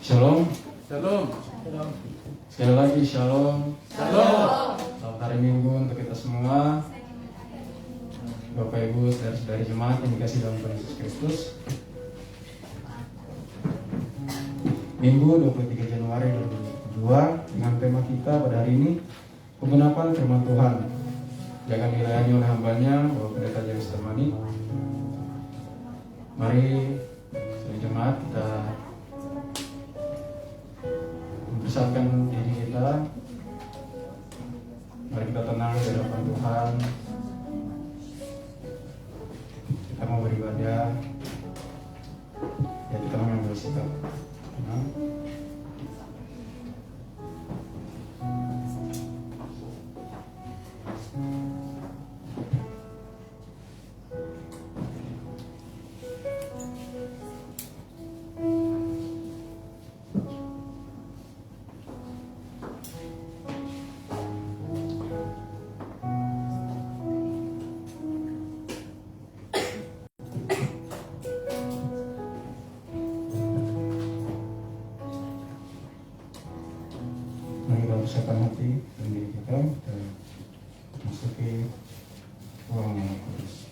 Shalom. Shalom. Sekali lagi shalom. Shalom. Selamat hari Minggu untuk kita semua. Bapak Ibu, saudara-saudari jemaat yang dikasihi dalam Tuhan Yesus Kristus. Minggu 23 Januari 2022 dengan tema kita pada hari ini penggenapan firman Tuhan yang akan dilayani oleh hambanya Bapak Pendeta James Termani. Mari saudara jemaat kita mempersiapkan diri kita. Mari kita tenang di hadapan Tuhan. Kita mau beribadah. Ya, kita mengambil sikap tenang. Mari kita persiapkan hati dan diri kita masuki ruang yang kudus.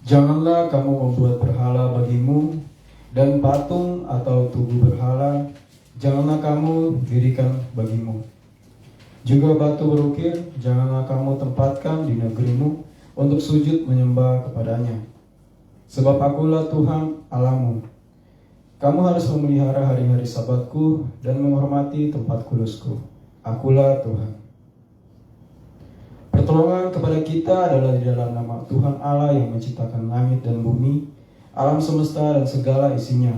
Janganlah kamu membuat berhala bagimu dan patung atau tubuh berhala, janganlah kamu dirikan bagimu. Juga batu berukir, janganlah kamu tempatkan di negerimu untuk sujud menyembah kepadanya. Sebab akulah Tuhan Allahmu. Kamu harus memelihara hari-hari Sabatku dan menghormati tempat kudusku. Akulah Tuhan. Pertolongan kepada kita adalah di dalam nama Tuhan Allah yang menciptakan langit dan bumi, alam semesta dan segala isinya.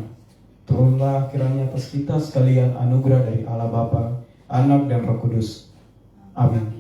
Turunlah kiranya atas kita sekalian anugerah dari Allah Bapa, Anak dan Roh Kudus. Amin.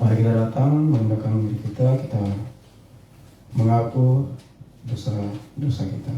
Mari kita datang menggunakan diri kita mengaku dosa kita.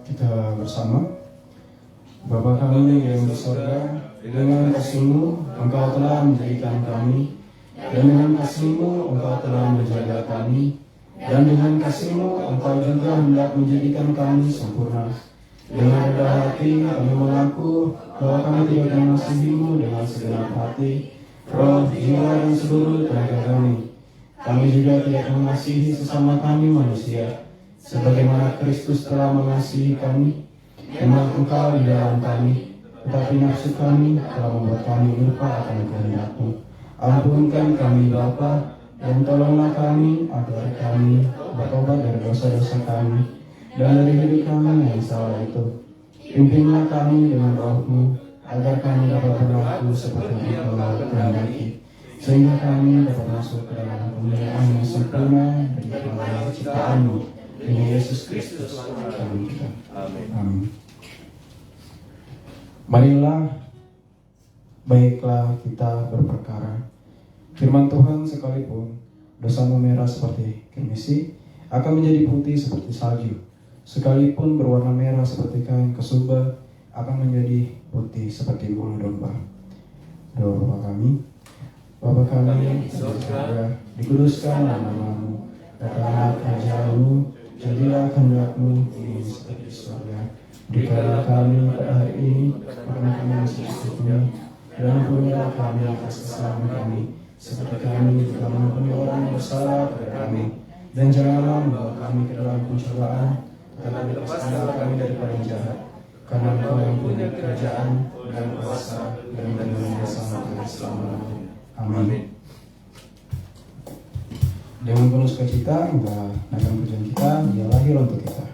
Kita bersama. Bapa kami yang di surga, dengan kasih-Mu Engkau telah menjadikan kami, dan dengan kasih-Mu Engkau telah menjaga kami, dan dengan kasih-Mu Engkau juga hendak menjadikan kami sempurna. Dengan rendah hati kami mengaku bahwa kami tidak mengasihi-Mu dengan segenap hati, roh, jiwa, dan seluruh tenaga kami. Kami juga tidak mengasihi sesama kami manusia, sebagaimana Kristus telah mengasihi kami. Memang Engkau di dalam kami, tetapi nafsu kami telah membuat kami lupa akan kehendak-Mu. Ampunkan kami Bapa, dan tolonglah kami agar kami bertobat dari dosa-dosa kami dan dari hidup kami yang salah itu. Pimpinlah kami dengan Roh-Mu, agar kami dapat berlaku seperti yang Engkau kehendaki, sehingga kami dapat masuk ke dalam kemuliaan yang sempurna dari dalam ciptaan-Mu. Demi Yesus Kristus kami kita. Amin. Marilah, baiklah kita berperkara. Firman Tuhan, sekalipun dosamu merah seperti kirmisi, akan menjadi putih seperti salju. Sekalipun berwarna merah seperti kain kesumba, akan menjadi putih seperti bulu domba. Doa Bapa kami. Bapa kami yang di surga, dikuduskan nama-Mu, datanglah kerajaan-Mu, jadilah kehendak-Mu di bumi seperti di surga. Berikanlah kami pada hari ini makanan kami yang secukupnya, dan ampunilah kami atas kesalahan kami, seperti kami juga mengampuni orang yang bersalah kepada kami. Dan janganlah membawa kami ke dalam pencobaan, tetapi lepaskanlah kami daripada yang jahat. Karena Engkau yang punya kerajaan dan kuasa dan kemuliaan sampai selama-lamanya. Amin. Dengan penuh sukacita kita akan tujuan kita, Dia lahir untuk kita.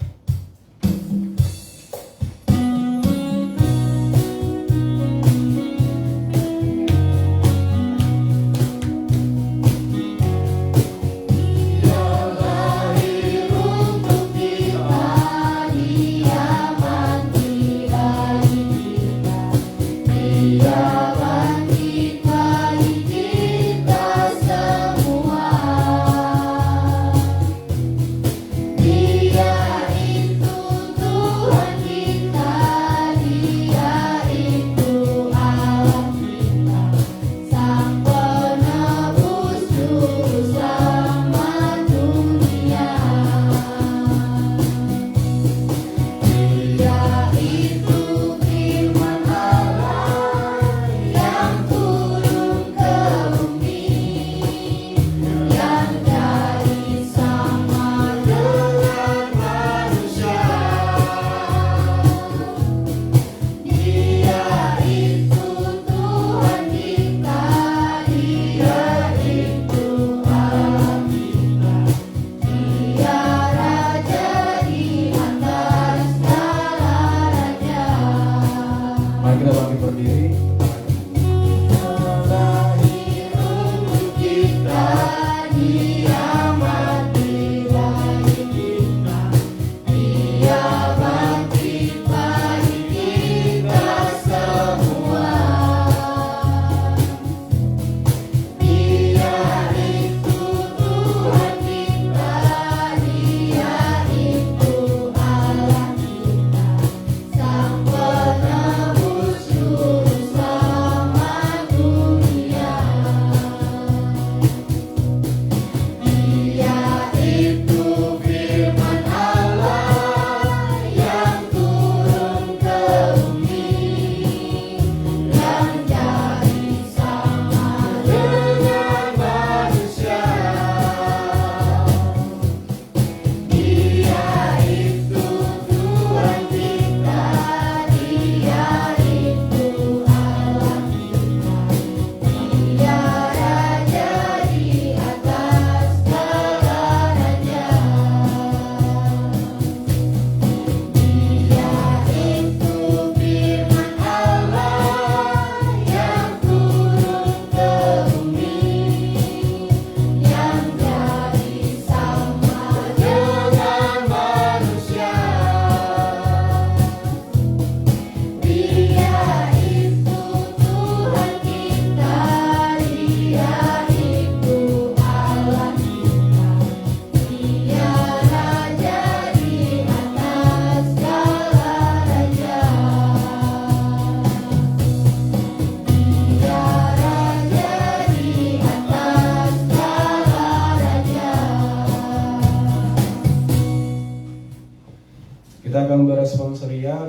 Dia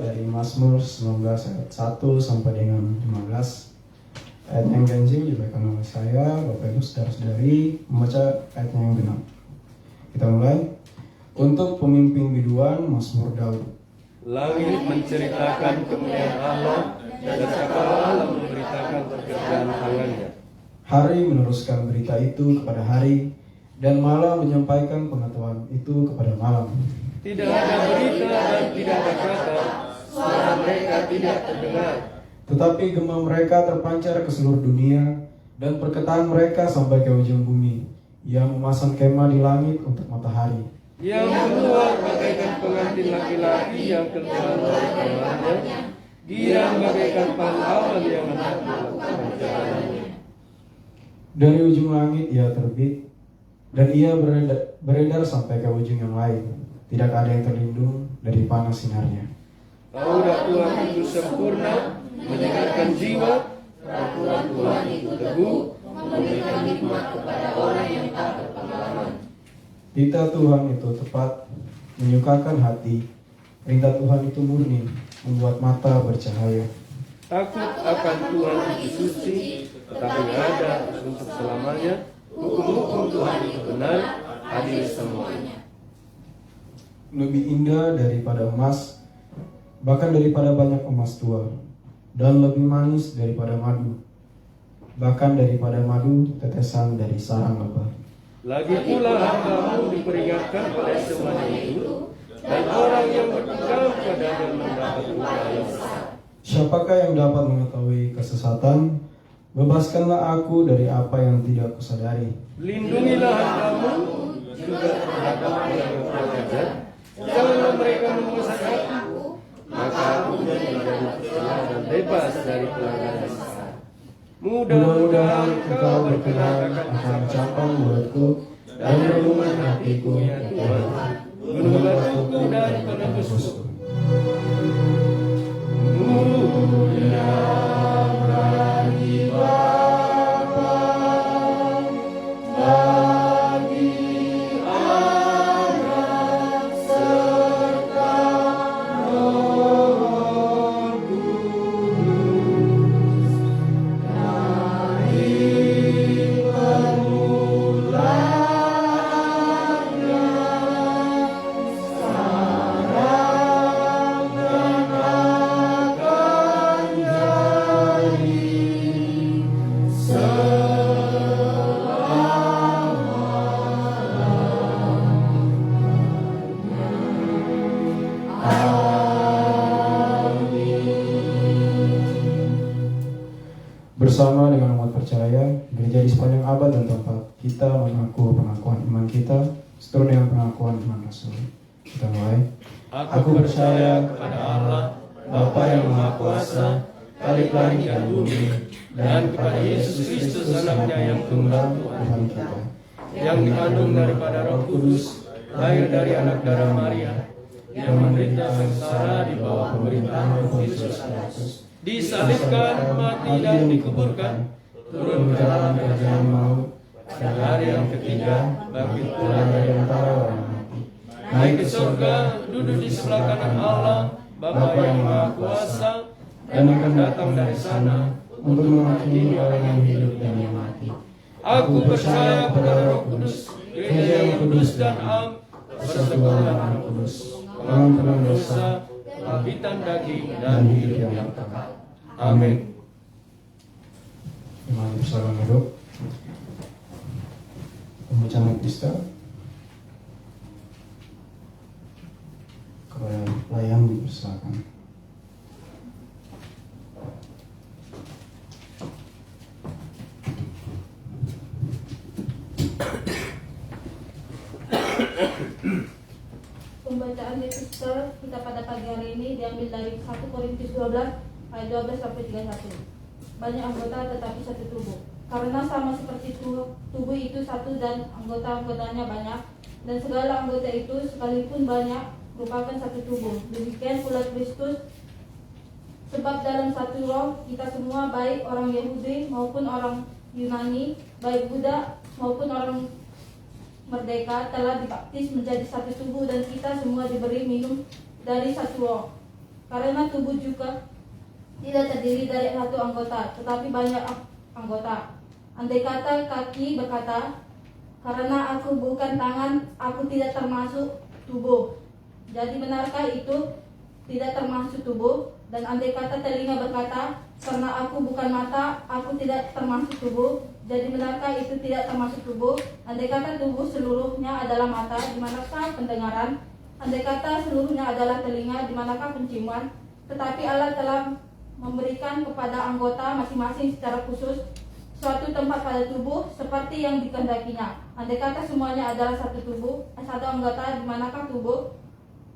dari Mazmur 19 ayat 1 sampai dengan 15. Ayat yang ganjil dibacakan oleh saya, Bapak Ibu Saudara-saudari, membaca ayat yang benar. Kita mulai. Untuk pemimpin biduan, Mazmur Daud. Langit menceritakan kemuliaan Allah, dan cakap Allah memberitakan pekerjaan tangannya. Hari meneruskan berita itu kepada hari, dan malam menyampaikan pengetahuan itu kepada malam. Tidak ada berita dan tidak ada kata, suara mereka tidak terdengar. Tetapi gema mereka terpancar ke seluruh dunia, dan perkataan mereka sampai ke ujung bumi. Ia memasang kemah di langit untuk matahari. Yang keluar bagaikan pengantin laki-laki yang keluar dari kamarnya. Dia bagaikan pahlawan yang hendak melakukan jalannya. Dari ujung langit ia terbit, dan ia beredar sampai ke ujung yang lain. Tidak ada yang terlindung dari panas sinarnya. Taurat Tuhan itu sempurna, menyegarkan jiwa. Peraturan Tuhan itu teguh, memberikan hikmat kepada orang yang tak berpengalaman. Titah Tuhan itu tepat, menyukakan hati. Perintah Tuhan itu murni, membuat mata bercahaya. Takut akan Tuhan itu suci, tetapi ada untuk selamanya. Hukum-hukum Tuhan itu benar, adil semuanya. Lebih indah daripada emas, bahkan daripada banyak emas tua, dan lebih manis daripada madu, bahkan daripada madu tetesan dari sarang lebah. Lagi pula hambamu diperingatkan oleh semuanya itu, dan orang yang berpegang padanya mendapat upaya besar. Siapakah yang dapat mengetahui kesesatan? Bebaskanlah aku dari apa yang tidak kusadari. Lindungilah hambamu juga terhadap yang berpelajar. Janganlah mereka memuasai aku, maka aku menjadi tercela dan bebas dari pelanggaran besar. Mudah-mudahan engkau berkenan akan ucapan mulutku dan renungan hatiku ya Tuhan, gunung batuku dan penebusku. Mulia bagi Bapa, bagi Anak serta Roh Kudus, dari permulaan sekarang dan akan jadi Bersama dengan umat percaya, gereja di sepanjang abad dan tempat, kita mengaku pengakuan iman kita seturut dengan pengakuan iman Rasul. Kita mulai. Aku percaya kepada Allah, Bapa yang Maha Kuasa, Khalik langit dan bumi, dan kepada Yesus Kristus anaknya yang tunggal Tuhan kita, yang dikandung daripada Roh Kudus, lahir dari anak darah Maria, yang menderita sengsara di bawah pemerintahan Pontius Pilatus, disalibkan, mati dan dikuburkan, turun ke dalam kerajaan maut, pada hari yang ketiga bangkit pula dari antara orang mati, naik ke surga, duduk di sebelah kanan Allah, Bapa yang Maha Kuasa, dan akan datang dari sana untuk menghakimi orang yang hidup dan yang mati. Aku percaya kepada Roh Kudus, gereja yang kudus dan am, persekutuan Roh Kudus, pengampunan dosa, kebangkitan daging dan hidup yang kekal. Amin. Mari bersama duduk. Pembacaan Epistel kepada pelayan dipersilakan. Pembacaan epistel kita pada pagi hari ini diambil dari 1 Korintus 12 ayat 12 sampai 31. Banyak anggota tetapi satu tubuh. Karena sama seperti tubuh itu satu dan anggota-anggotanya banyak, dan segala anggota itu sekalipun banyak merupakan satu tubuh. Demikian pula Kristus. Sebab dalam satu roh kita semua, baik orang Yahudi maupun orang Yunani, baik budak maupun orang merdeka, telah dibaptis menjadi satu tubuh, dan kita semua diberi minum dari satu roh. Karena tubuh juga tidak terdiri dari satu anggota, tetapi banyak anggota. Andai kata kaki berkata, karena aku bukan tangan, aku tidak termasuk tubuh. Jadi benarkah itu tidak termasuk tubuh? Dan andai kata telinga berkata, karena aku bukan mata, aku tidak termasuk tubuh. Jadi benarkah itu tidak termasuk tubuh? Andai kata tubuh seluruhnya adalah mata, di manakah pendengaran? Andai kata seluruhnya adalah telinga, di manakah penciuman? Tetapi Allah telah memberikan kepada anggota masing-masing secara khusus suatu tempat pada tubuh seperti yang dikehendakinya. Andai kata semuanya adalah satu tubuh, satu anggota, di manakah tubuh?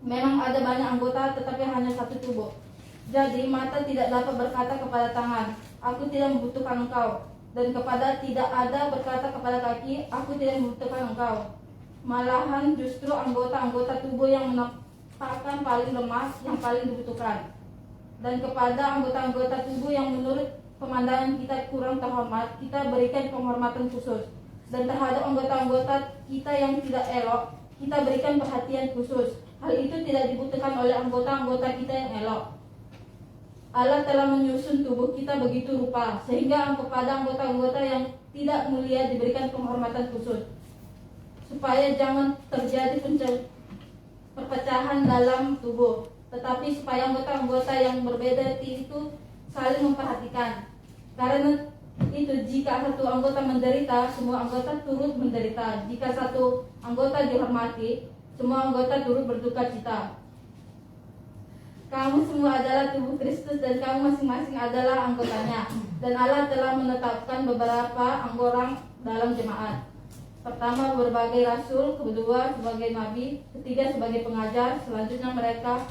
Memang ada banyak anggota, tetapi hanya satu tubuh. Jadi mata tidak dapat berkata kepada tangan, aku tidak membutuhkan engkau. Dan kepada tidak ada berkata kepada kaki, aku tidak membutuhkan engkau. Malahan justru anggota-anggota tubuh yang menampakkan paling lemah yang paling dibutuhkan. Dan kepada anggota-anggota tubuh yang menurut pemandangan kita kurang terhormat, kita berikan penghormatan khusus. Dan terhadap anggota-anggota kita yang tidak elok, kita berikan perhatian khusus. Hal itu tidak dibutuhkan oleh anggota-anggota kita yang elok. Allah telah menyusun tubuh kita begitu rupa, sehingga kepada anggota-anggota yang tidak mulia diberikan penghormatan khusus, supaya jangan terjadi perpecahan dalam tubuh, tetapi supaya anggota-anggota yang berbeda itu saling memperhatikan. Karena itu jika satu anggota menderita, semua anggota turut menderita. Jika satu anggota dihormati, semua anggota turut berduka cita. Kamu semua adalah tubuh Kristus dan kamu masing-masing adalah anggotanya. Dan Allah telah menetapkan beberapa orang dalam jemaat. Pertama berbagai rasul, kedua sebagai nabi, ketiga sebagai pengajar, selanjutnya mereka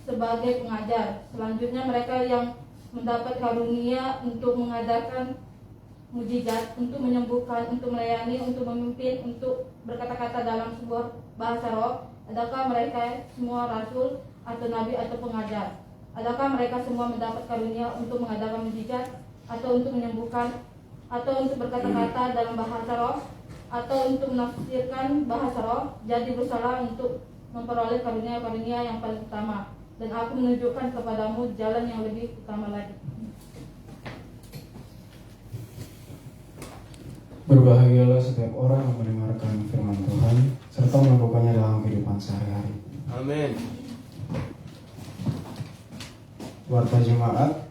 sebagai pengajar. Selanjutnya mereka yang mendapat karunia untuk mengadakan mujizat, untuk menyembuhkan, untuk melayani, untuk memimpin, untuk berkata-kata dalam sebuah bahasa roh. Adakah mereka semua rasul atau nabi atau pengajar? Adakah mereka semua mendapat karunia untuk mengadakan mujizat, atau untuk menyembuhkan, atau untuk berkata-kata dalam bahasa roh, atau untuk menafsirkan bahasa roh? Jadi bersalah untuk memperoleh karunia-karunia yang paling utama. Dan aku menunjukkan kepadamu jalan yang lebih utama lagi. Berbahagialah setiap orang yang mendengarkan firman Tuhan serta melakukannya dalam kehidupan sehari-hari. Amin. Warta jemaat,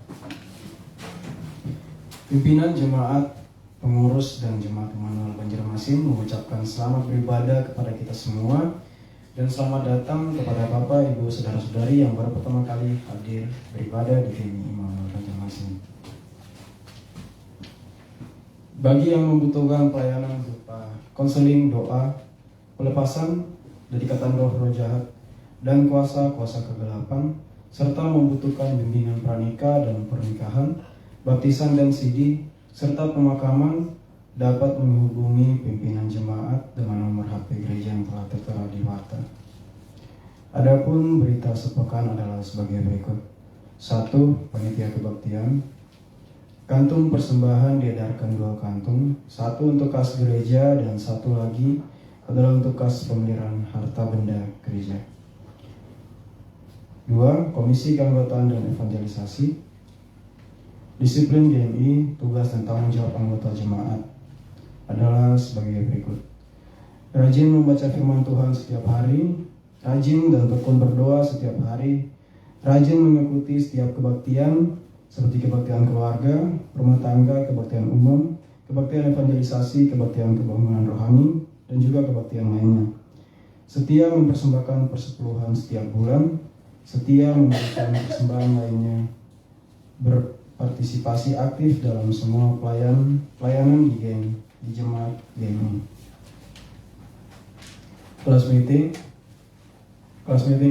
pimpinan jemaat, pengurus dan jemaat Immanuel Banjarmasin mengucapkan selamat beribadah kepada kita semua dan selamat datang kepada Bapak, Ibu, Saudara-saudari yang baru pertama kali hadir beribadah di GMI Immanuel Banjarmasin. Bagi yang membutuhkan pelayanan berupa konseling, doa, pelepasan dari ikatan roh-roh jahat dan kuasa-kuasa kegelapan, serta membutuhkan bimbingan pranikah dan pernikahan, baptisan dan sidi, serta pemakaman, dapat menghubungi pimpinan jemaat dengan nomor HP gereja yang telah tertera di warta. Adapun berita sepekan adalah sebagai berikut. 1. Panitia kebaktian. Kantung persembahan diedarkan 2 kantung, 1 untuk kas gereja dan 1 lagi adalah untuk kas pemeliharaan harta benda gereja. 2. Komisi keanggotaan dan evangelisasi. Disiplin GMI, tugas dan tanggung jawab anggota jemaat adalah sebagai berikut. Rajin membaca firman Tuhan setiap hari, rajin dan tekun berdoa setiap hari, rajin mengikuti setiap kebaktian seperti kebaktian keluarga, rumah tangga, kebaktian umum, kebaktian evangelisasi, kebaktian kebangunan rohani, dan juga kebaktian lainnya. Setia mempersembahkan persepuluhan setiap bulan, setia memberikan persembahan lainnya, berpartisipasi aktif dalam semua pelayanan di jemaat GMI. Kelas meeting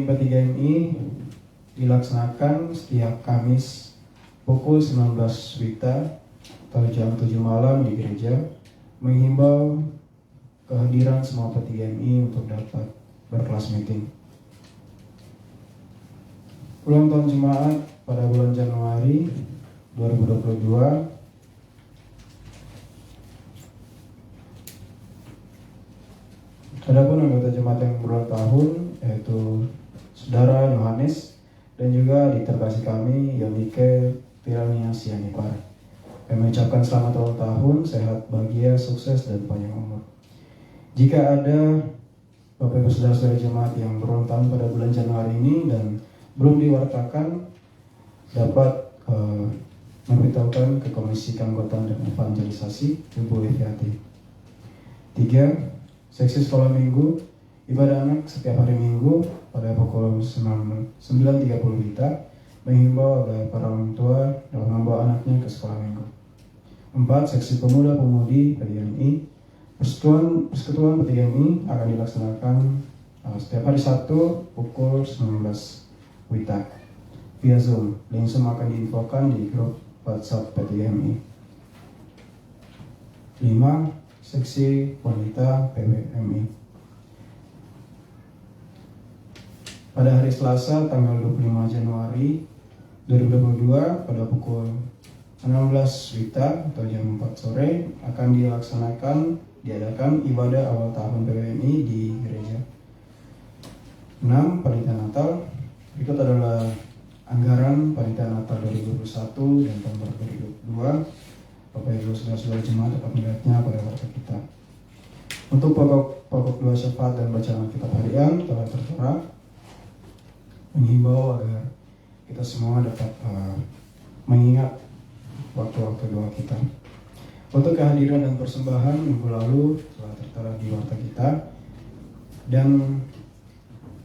P3MI dilaksanakan setiap Kamis pukul 19 WITA atau jam 7 malam di gereja, menghimbau kehadiran semua P3MI untuk dapat berkelas meeting. Ulang tahun jemaat pada bulan Januari 2022. Adapun anggota jemaat yang berulang tahun yaitu Saudara Yohanes dan juga di terkasih kami Yonike Tirania Sianipar. Kami ucapkan selamat ulang tahun, sehat, bahagia, sukses, dan panjang umur. Jika ada Bapak Ibu Saudara-saudara jemaat yang berulang tahun pada bulan Januari ini dan belum diwartakan, dapat memberitahukan ke Komisi Keanggotaan dan Evangelisasi Ibu Eviati. 3. Seksi sekolah minggu, ibadah anak setiap hari minggu pada pukul 9.30 WITA, menghimbau agar para orang tua dapat membawa anaknya ke sekolah minggu. 4. Seksi pemuda-pemudi PDMI, persekutuan PDMI akan dilaksanakan setiap hari Sabtu pukul 19 WITA via Zoom. Link Zoom akan diinfokan di grup WhatsApp PDMI. 5. Seksi wanita PWMI. Pada hari Selasa tanggal 25 Januari 2022 pada pukul 16 WITA atau jam 4 sore akan diadakan ibadah awal tahun PWMI di gereja. 6. Panitia Natal. Berikut adalah anggaran Panitia Natal 2021 dan tahun 2022. Bapak Ibu Saudara-saudara jemaat dapat melihatnya pada warta kita. Untuk pokok dua syafaat dan bacaan kitab harian telah tertera, menghimbau agar kita semua dapat mengingat waktu-waktu doa kita. Untuk kehadiran dan persembahan minggu lalu telah tertera di warta kita, dan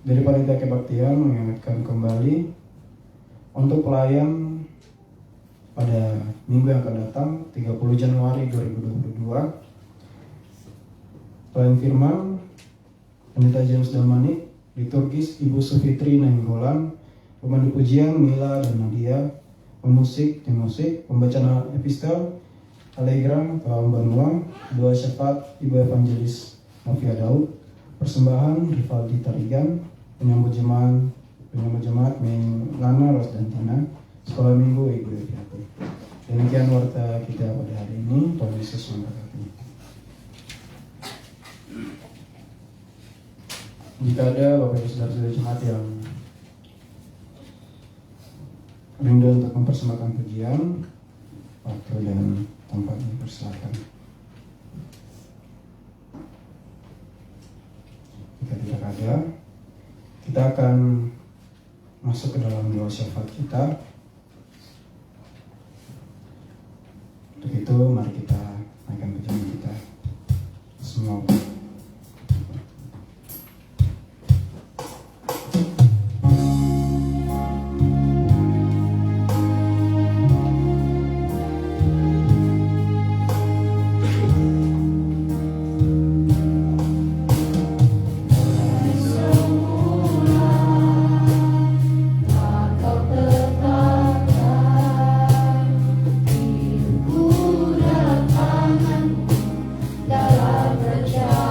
dari Panitia Kebaktian mengingatkan kembali untuk pelayan pada minggu yang akan datang 30 Januari 2022. Pelayan firman Pendeta James Dalmanik, liturgis Ibu Sufitri Nainggolan, pemandu pujian Mila dan Nadia, pemusik Timusik, pembacaan epistel Allegra Kaum Banua, dua syafaat Ibu Evangelis Novia Daud, persembahan Rivaldi Tarigan, penyambut jemaat Lana Ros dan Tina, sekolah minggu Ibu Eviati. Demikian warta kita pada hari ini. Tuhan Yesus memberkati. Jika ada Bapak Ibu Saudara-saudara jemaat yang rindu untuk mempersembahkan pujian, waktu dan tempatnya persilakan. Jika tidak ada, kita akan masuk ke dalam doa syafaat kita. Untuk itu, mari kita naikkan pujian kita. Semua. Dalam perjalanan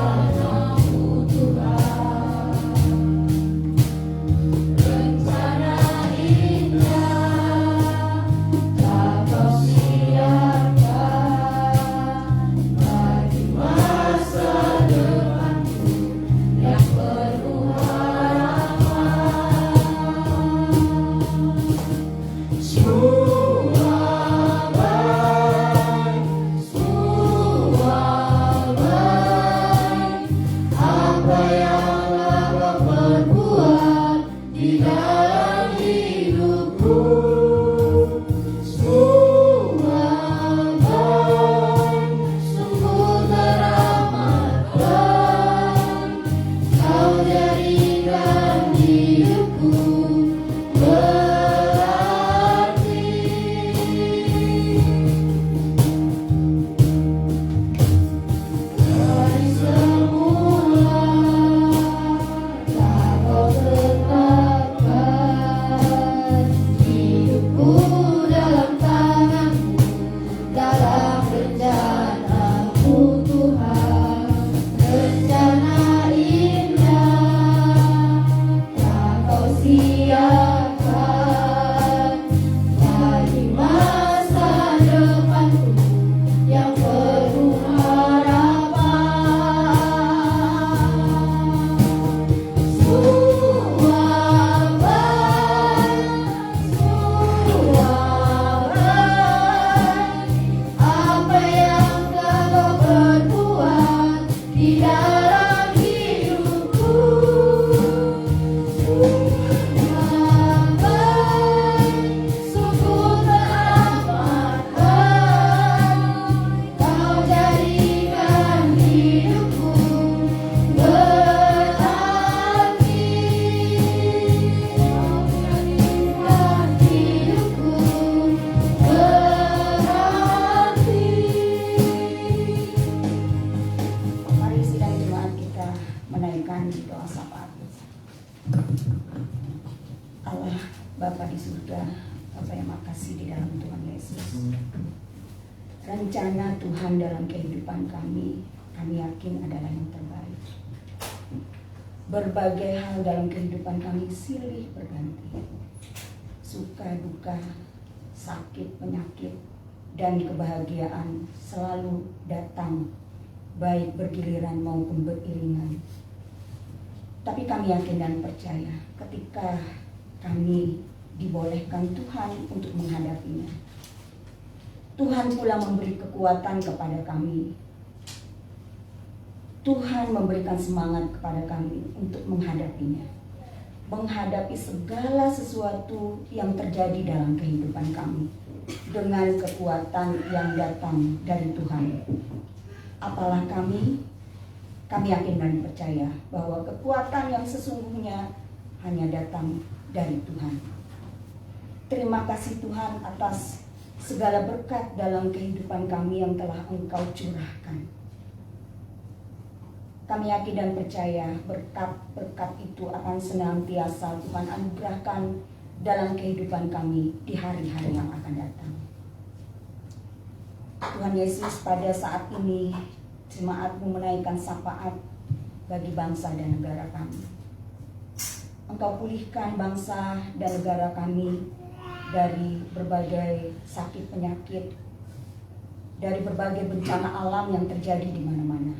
di dalam hidupku. Sungguh teramat Kau jadikan hidupku berarti. Kau jadikan hidupku berarti. Mari sidang jemaat kita menaikkan doa syafaat. Allah Bapa di surga, Bapa yang makasih di dalam Tuhan Yesus. Rencana Tuhan dalam kehidupan kami yakin adalah yang terbaik. Berbagai hal dalam kehidupan kami silih berganti. Suka, duka, sakit, penyakit, dan kebahagiaan selalu datang, baik bergiliran maupun beriringan. Tapi kami yakin dan percaya ketika kami dibolehkan Tuhan untuk menghadapinya, Tuhan pula memberi kekuatan kepada kami. Tuhan memberikan semangat kepada kami untuk menghadapinya, menghadapi segala sesuatu yang terjadi dalam kehidupan kami dengan kekuatan yang datang dari Tuhan. Apalah kami yakin dan percaya bahwa kekuatan yang sesungguhnya hanya datang dari Tuhan. Terima kasih Tuhan atas segala berkat dalam kehidupan kami yang telah Engkau curahkan. Kami yakin dan percaya berkat-berkat itu akan senantiasa Tuhan anugerahkan dalam kehidupan kami di hari-hari yang akan datang. Tuhan Yesus, pada saat ini jemaat-Mu menaikkan syafaat bagi bangsa dan negara kami. Engkau pulihkan bangsa dan negara kami dari berbagai sakit penyakit, dari berbagai bencana alam yang terjadi di mana-mana.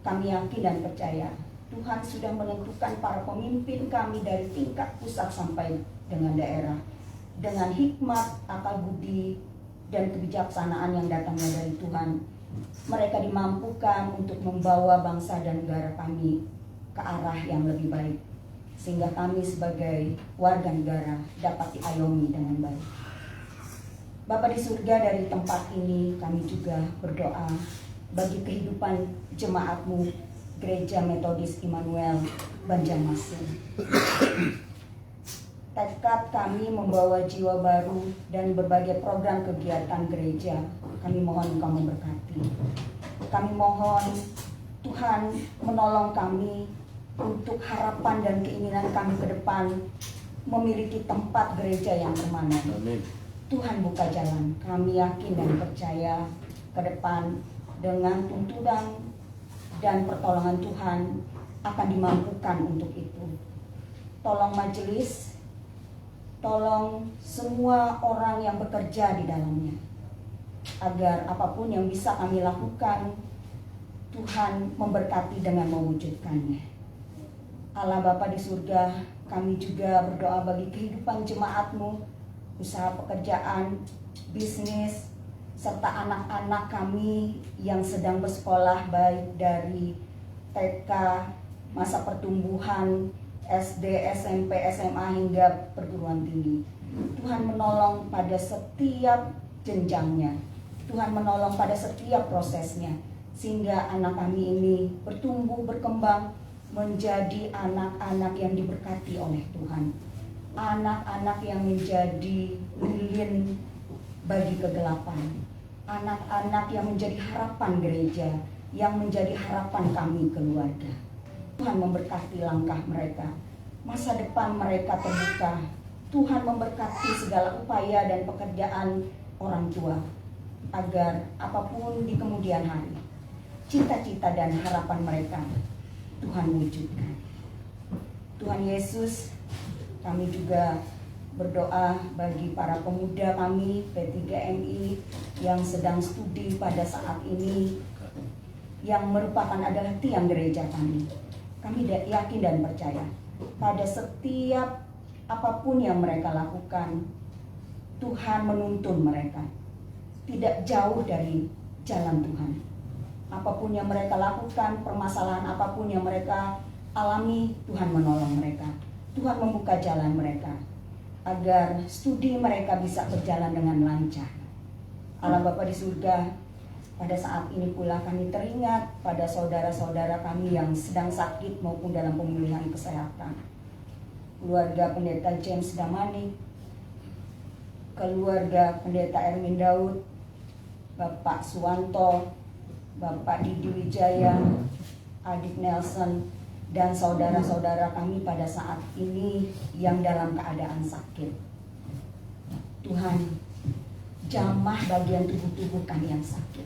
Kami yakin dan percaya Tuhan sudah menentukan para pemimpin kami dari tingkat pusat sampai dengan daerah dengan hikmat, akal budi, dan kebijaksanaan yang datangnya dari Tuhan. Mereka dimampukan untuk membawa bangsa dan negara kami ke arah yang lebih baik, sehingga kami sebagai warga negara dapat diayomi dengan baik. Bapa di surga, dari tempat ini kami juga berdoa bagi kehidupan jemaat-Mu Gereja Metodis Immanuel Banjarmasin. Tekad kami membawa jiwa baru dan berbagai program kegiatan gereja, kami mohon Engkau memberkati. Kami mohon Tuhan menolong kami untuk harapan dan keinginan kami ke depan memiliki tempat gereja yang permanen. Tuhan buka jalan, kami yakin dan percaya ke depan dengan tuntunan dan pertolongan Tuhan akan dimampukan untuk itu. Tolong majelis, tolong semua orang yang bekerja di dalamnya, agar apapun yang bisa kami lakukan, Tuhan memberkati dengan mewujudkannya. Allah Bapa di surga, kami juga berdoa bagi kehidupan jemaat-Mu, usaha pekerjaan, bisnis, serta anak-anak kami yang sedang bersekolah baik dari TK, masa pertumbuhan, SD, SMP, SMA hingga perguruan tinggi. Tuhan menolong pada setiap jenjangnya. Tuhan menolong pada setiap prosesnya, sehingga anak kami ini bertumbuh, berkembang menjadi anak-anak yang diberkati oleh Tuhan. Anak-anak yang menjadi lilin bagi kegelapan. Anak-anak yang menjadi harapan gereja, yang menjadi harapan kami keluarga. Tuhan memberkati langkah mereka, masa depan mereka terbuka. Tuhan memberkati segala upaya dan pekerjaan orang tua, agar apapun di kemudian hari, cita-cita dan harapan mereka Tuhan wujudkan. Tuhan Yesus, kami juga berdoa bagi para pemuda kami P3MI yang sedang studi pada saat ini, yang merupakan adalah tiang gereja kami. Kami yakin dan percaya pada setiap apapun yang mereka lakukan, Tuhan menuntun mereka tidak jauh dari jalan Tuhan. Apapun yang mereka lakukan, permasalahan apapun yang mereka alami, Tuhan menolong mereka. Tuhan membuka jalan mereka agar studi mereka bisa berjalan dengan lancar. Allah Bapa di surga, pada saat ini pula kami teringat pada saudara-saudara kami yang sedang sakit maupun dalam pemulihan kesehatan. Keluarga Pendeta James Damani, keluarga Pendeta Erwin Daud, Bapak Suwanto, Bapak Didi Wijaya, Adik Nelson, dan saudara-saudara kami pada saat ini yang dalam keadaan sakit. Tuhan, jamah bagian tubuh-tubuh kami yang sakit.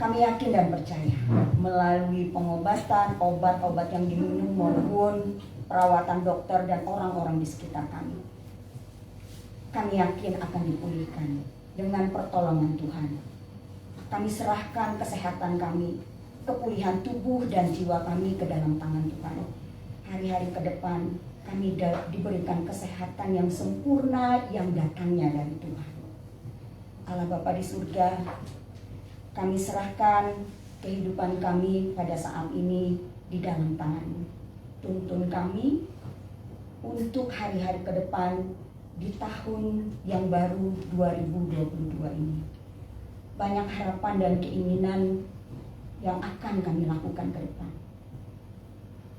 Kami yakin dan percaya melalui pengobatan, obat-obat yang diminum maupun perawatan dokter dan orang-orang di sekitar kami. Kami yakin akan dipulihkan dengan pertolongan Tuhan. Kami serahkan kesehatan kami, kepulihan tubuh dan jiwa kami ke dalam tangan Tuhan. Hari-hari ke depan kami diberikan kesehatan yang sempurna yang datangnya dari Tuhan. Allah Bapa di surga, kami serahkan kehidupan kami pada saat ini di dalam tangan-Mu. Tuntun kami untuk hari-hari ke depan di tahun yang baru 2022 ini. Banyak harapan dan keinginan yang akan kami lakukan ke depan.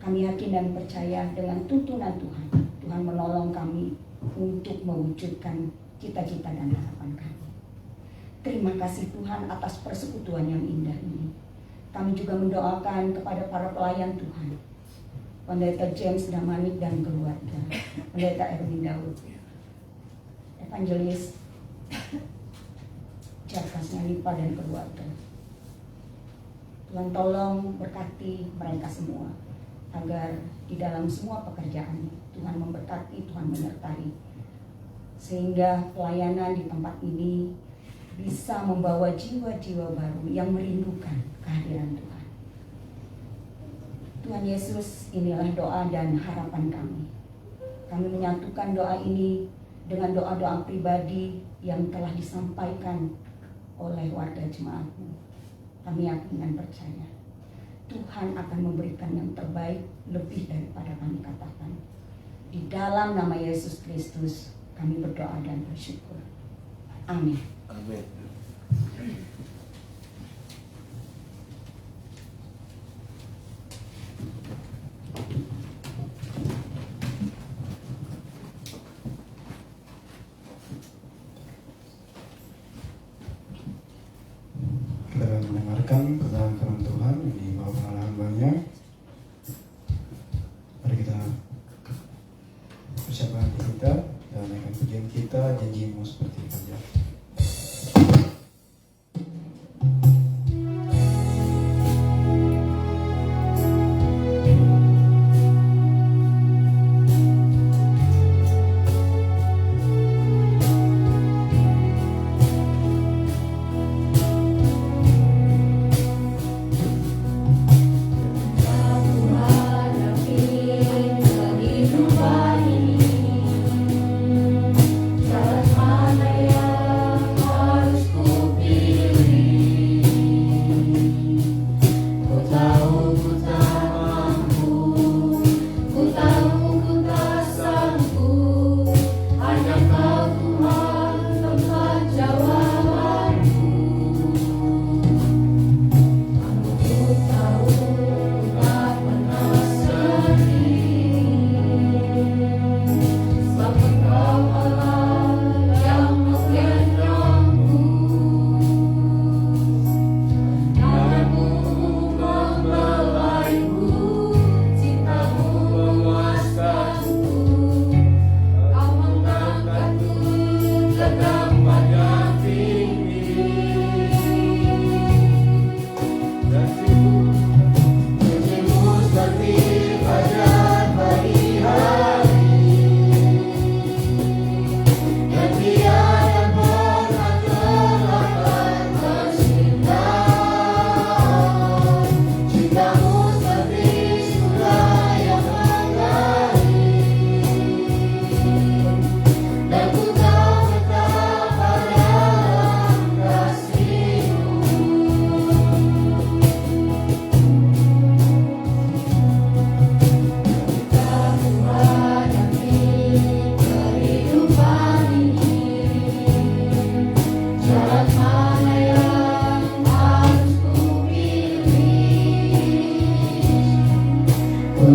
Kami yakin dan percaya dengan tuntunan Tuhan. Tuhan menolong kami untuk mewujudkan cita-cita dan harapan kami. Terima kasih Tuhan atas persekutuan yang indah ini. Kami juga mendoakan kepada para pelayan Tuhan, Pendeta James Damanik dan keluarga, Pendeta Erwin Daud, Evangelis Jakas Nanipa dan keluarga. Tuhan tolong berkati mereka semua, agar di dalam semua pekerjaan Tuhan memberkati, Tuhan menyertai, sehingga pelayanan di tempat ini bisa membawa jiwa-jiwa baru yang merindukan kehadiran Tuhan. Tuhan Yesus, inilah doa dan harapan kami. Kami menyatukan doa ini dengan doa-doa pribadi yang telah disampaikan oleh warga jemaat-Mu. Kami yakin dan percaya Tuhan akan memberikan yang terbaik lebih daripada kami katakan. Di dalam nama Yesus Kristus kami berdoa dan bersyukur. Amin. Amin. Kita akan mendengarkan keterangan firman Tuhan yang dibawakan oleh hamba-Nya. Mari kita persiapkan hati kita dan naikkan pujian kita, janji-Mu seperti kerja.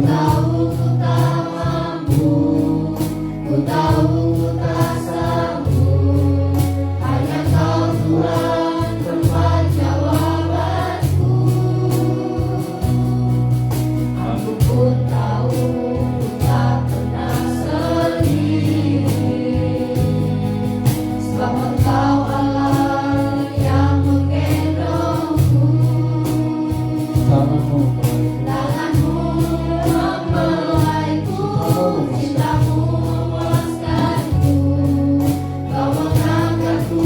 tahu ku tak mampu, ku tahu ku tak sanggup, hanya Kau Tuhan tempat jawabanku. Aku pun tahu ku tak pernah sendiri, sebab Engkau Allah yang menggendongku. Tanganmu Tanganmu membelaiku, cintamu memuaskanku. Kau mengangkatku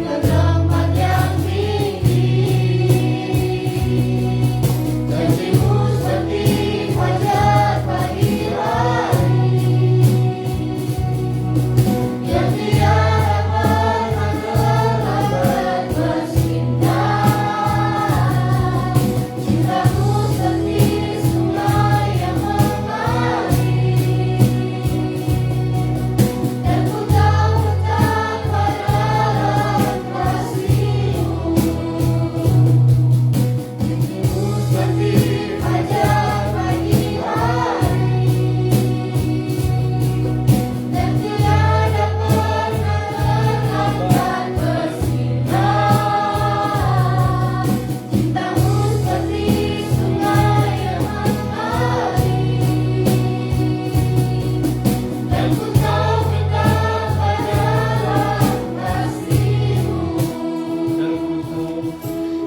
ke tempat yang tinggi. Janjimu seperti fajar pagi hari, yang tiada pernah terlambat bersinar. Cintamu seperti sungai yang mengalir, dan ku tahu betapa dalam kasih-Mu. Janji-Mu seperti fajar pagi hari, dan tiada pernah terlambat bersinar. Cintamu seperti sungai yang mengalir, dan ku tahu betapa dalam kasih-Mu.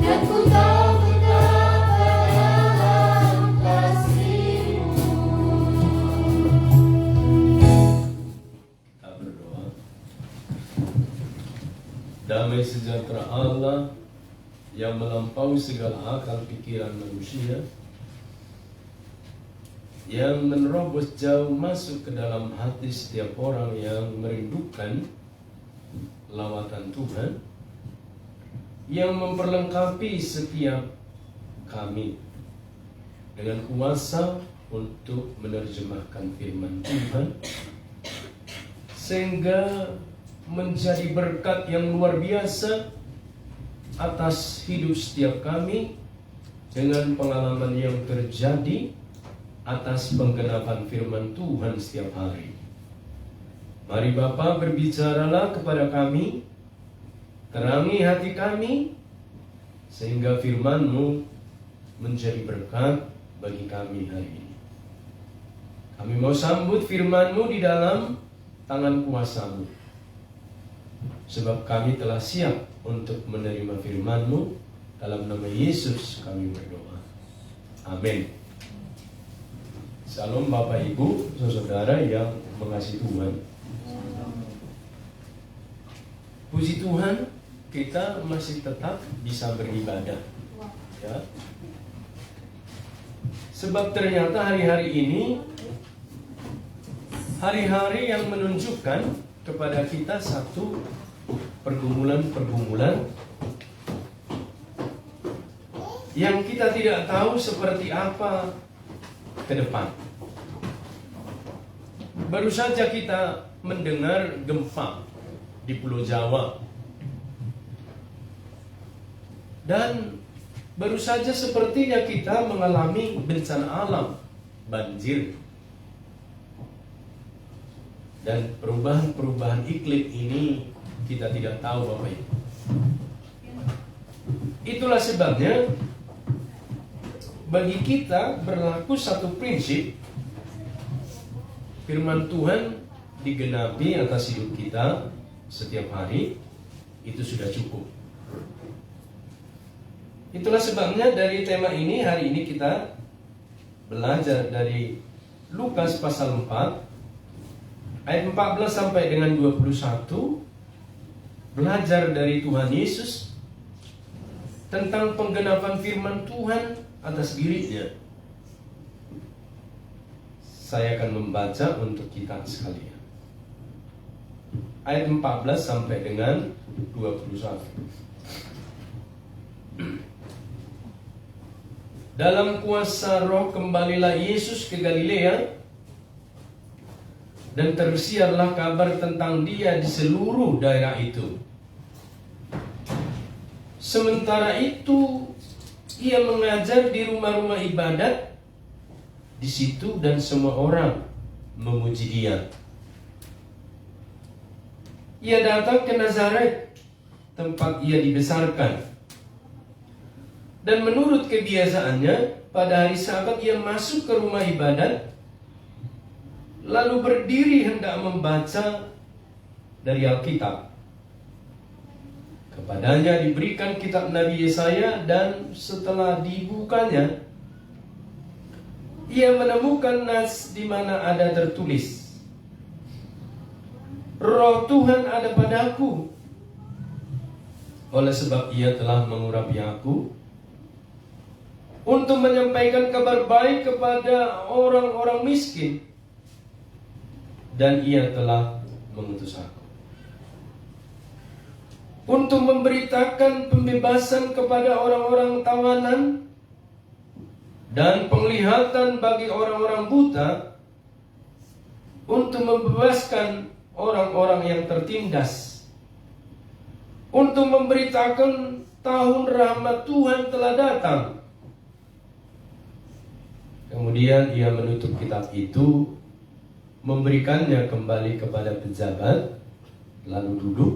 Dan ku tahu betapa dalam kasih-Mu. Kita berdoa. Damai sejahtera Allah yang melampaui segala akal pikiran manusia, yang menerobos jauh masuk ke dalam hati setiap orang yang merindukan lawatan Tuhan, yang memperlengkapi setiap kami dengan kuasa untuk menerjemahkan firman Tuhan, sehingga menjadi berkat yang luar biasa atas hidup setiap kami dengan pengalaman yang terjadi atas penggenapan firman Tuhan setiap hari. Mari Bapa, berbicaralah kepada kami, terangi hati kami, sehingga firman-Mu menjadi berkat bagi kami hari ini. Kami mau sambut firman-Mu di dalam tangan kuasa-Mu, sebab kami telah siap untuk menerima firman-Mu. Dalam nama Yesus kami berdoa. Amin. Salam Bapak Ibu, saudara yang mengasihi Tuhan. Puji Tuhan, kita masih tetap bisa beribadah, ya. Sebab ternyata hari-hari ini hari-hari yang menunjukkan kepada kita satu pergumulan-pergumulan yang kita tidak tahu seperti apa ke depan. Baru saja kita mendengar gempa di Pulau Jawa, dan baru saja sepertinya kita mengalami bencana alam, banjir, dan perubahan-perubahan iklim ini kita tidak tahu, Bapak Ibu. Itulah sebabnya bagi kita berlaku satu prinsip, firman Tuhan digenapi atas hidup kita setiap hari, itu sudah cukup. Itulah sebabnya dari tema ini, hari ini kita belajar dari Lukas pasal 4 ayat 14 sampai dengan 21, belajar dari Tuhan Yesus tentang penggenapan firman Tuhan atas dirinya. Saya akan membaca untuk kita sekalian. Ayat 14 sampai dengan 21. Dalam kuasa Roh kembalilah Yesus ke Galilea, dan tersiarlah kabar tentang Dia di seluruh daerah itu. Sementara itu, Ia mengajar di rumah-rumah ibadat, di situ dan semua orang memuji Dia. Ia datang ke Nazaret, tempat ia dibesarkan. Dan menurut kebiasaannya, pada hari Sabat ia masuk ke rumah ibadat, lalu berdiri hendak membaca dari Alkitab. Kepadanya diberikan kitab Nabi Yesaya, dan setelah dibukanya, ia menemukan nas di mana ada tertulis, Roh Tuhan ada padaku, oleh sebab Ia telah mengurapi aku untuk menyampaikan kabar baik kepada orang-orang miskin, dan Ia telah mengutus aku untuk memberitakan pembebasan kepada orang-orang tawanan dan penglihatan bagi orang-orang buta, untuk membebaskan orang-orang yang tertindas, untuk memberitakan tahun rahmat Tuhan telah datang. Kemudian ia menutup kitab itu, memberikannya kembali kepada pejabat, lalu duduk,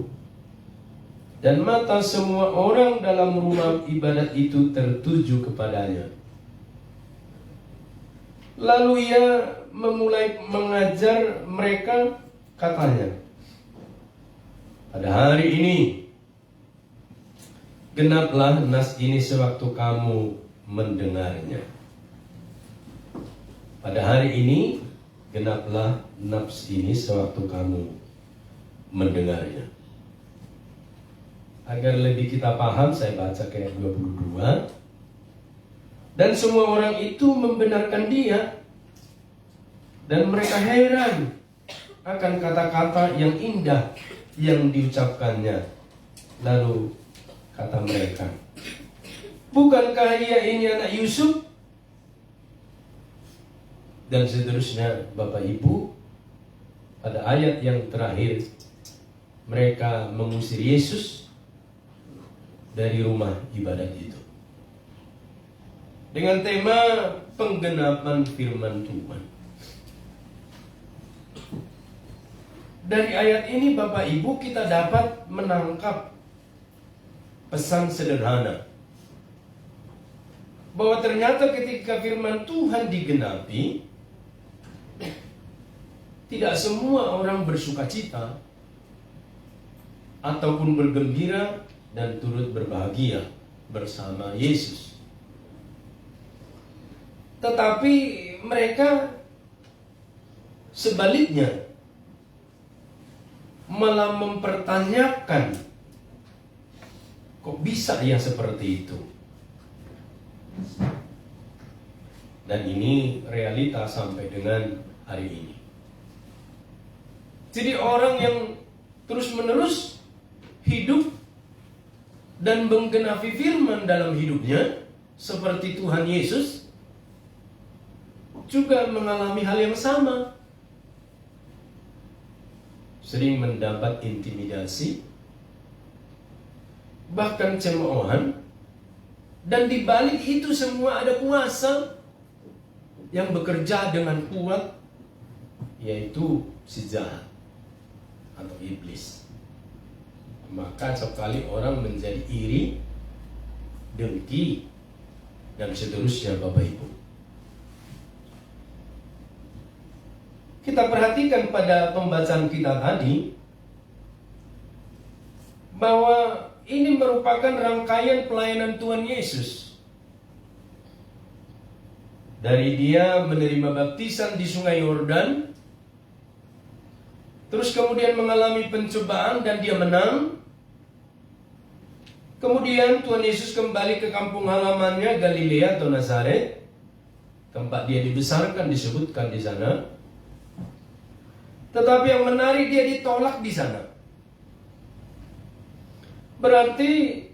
dan mata semua orang dalam rumah ibadat itu tertuju kepadanya. Lalu ia memulai mengajar mereka, katanya, pada hari ini genaplah nas ini sewaktu kamu mendengarnya. Pada hari ini genaplah nas ini sewaktu kamu mendengarnya. Agar lebih kita paham, saya baca ayat 22. Dan semua orang itu membenarkan dia, dan mereka heran akan kata-kata yang indah yang diucapkannya. Lalu kata mereka, bukankah ia ini anak Yusuf? Dan seterusnya. Bapak Ibu, pada ayat yang terakhir, mereka mengusir Yesus dari rumah ibadat itu dengan tema penggenapan firman Tuhan. Dari ayat ini Bapak Ibu kita dapat menangkap pesan sederhana, bahwa ternyata ketika firman Tuhan digenapi, tidak semua orang bersukacita ataupun bergembira dan turut berbahagia bersama Yesus. Tetapi mereka sebaliknya malah mempertanyakan, kok bisa ya seperti itu? Dan ini realita sampai dengan hari ini. Jadi orang yang terus-menerus hidup dan menggenapi firman dalam hidupnya, seperti Tuhan Yesus, juga mengalami hal yang sama. Sering mendapat intimidasi, bahkan cemoohan, dan di balik itu semua ada kuasa yang bekerja dengan kuat, yaitu si jahat atau iblis. Maka sekali orang menjadi iri, dengki, dan seterusnya Bapak Ibu. Kita perhatikan pada pembacaan kita tadi, bahwa ini merupakan rangkaian pelayanan Tuhan Yesus. Dari dia menerima baptisan di Sungai Yordan, terus kemudian mengalami pencobaan dan dia menang. Kemudian Tuhan Yesus kembali ke kampung halamannya, Galilea atau Nazaret, tempat dia dibesarkan, disebutkan di sana. Tetapi yang menarik, dia ditolak di sana. Berarti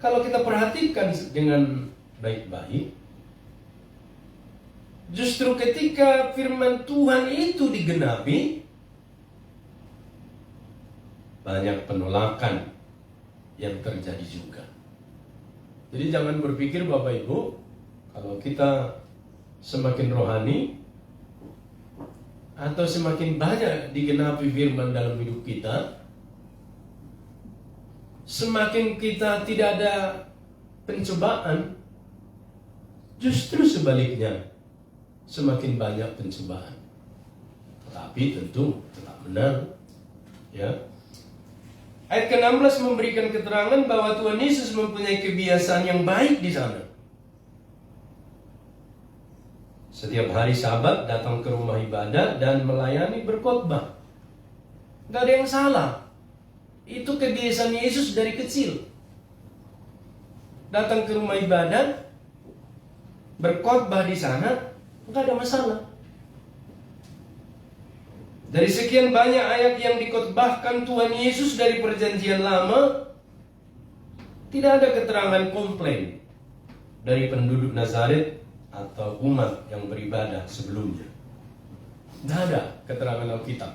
kalau kita perhatikan dengan baik-baik, justru ketika firman Tuhan itu digenapi, banyak penolakan yang terjadi juga. Jadi jangan berpikir Bapak Ibu, kalau kita semakin rohani, atau semakin banyak digenapi firman dalam hidup kita, semakin kita tidak ada pencobaan, justru sebaliknya, semakin banyak pencobaan. Tetapi tentu tetap benar, ya. Ayat ke-16 memberikan keterangan bahwa Tuhan Yesus mempunyai kebiasaan yang baik di sana. Setiap hari Sabat datang ke rumah ibadah dan melayani berkhotbah. Gak ada yang salah. Itu kebiasaan Yesus dari kecil. Datang ke rumah ibadah, berkhotbah di sana, gak ada masalah. Dari sekian banyak ayat yang dikhotbahkan Tuhan Yesus dari Perjanjian Lama, tidak ada keterangan komplain dari penduduk Nazaret atau umat yang beribadah sebelumnya. Tidak ada keterangan Alkitab.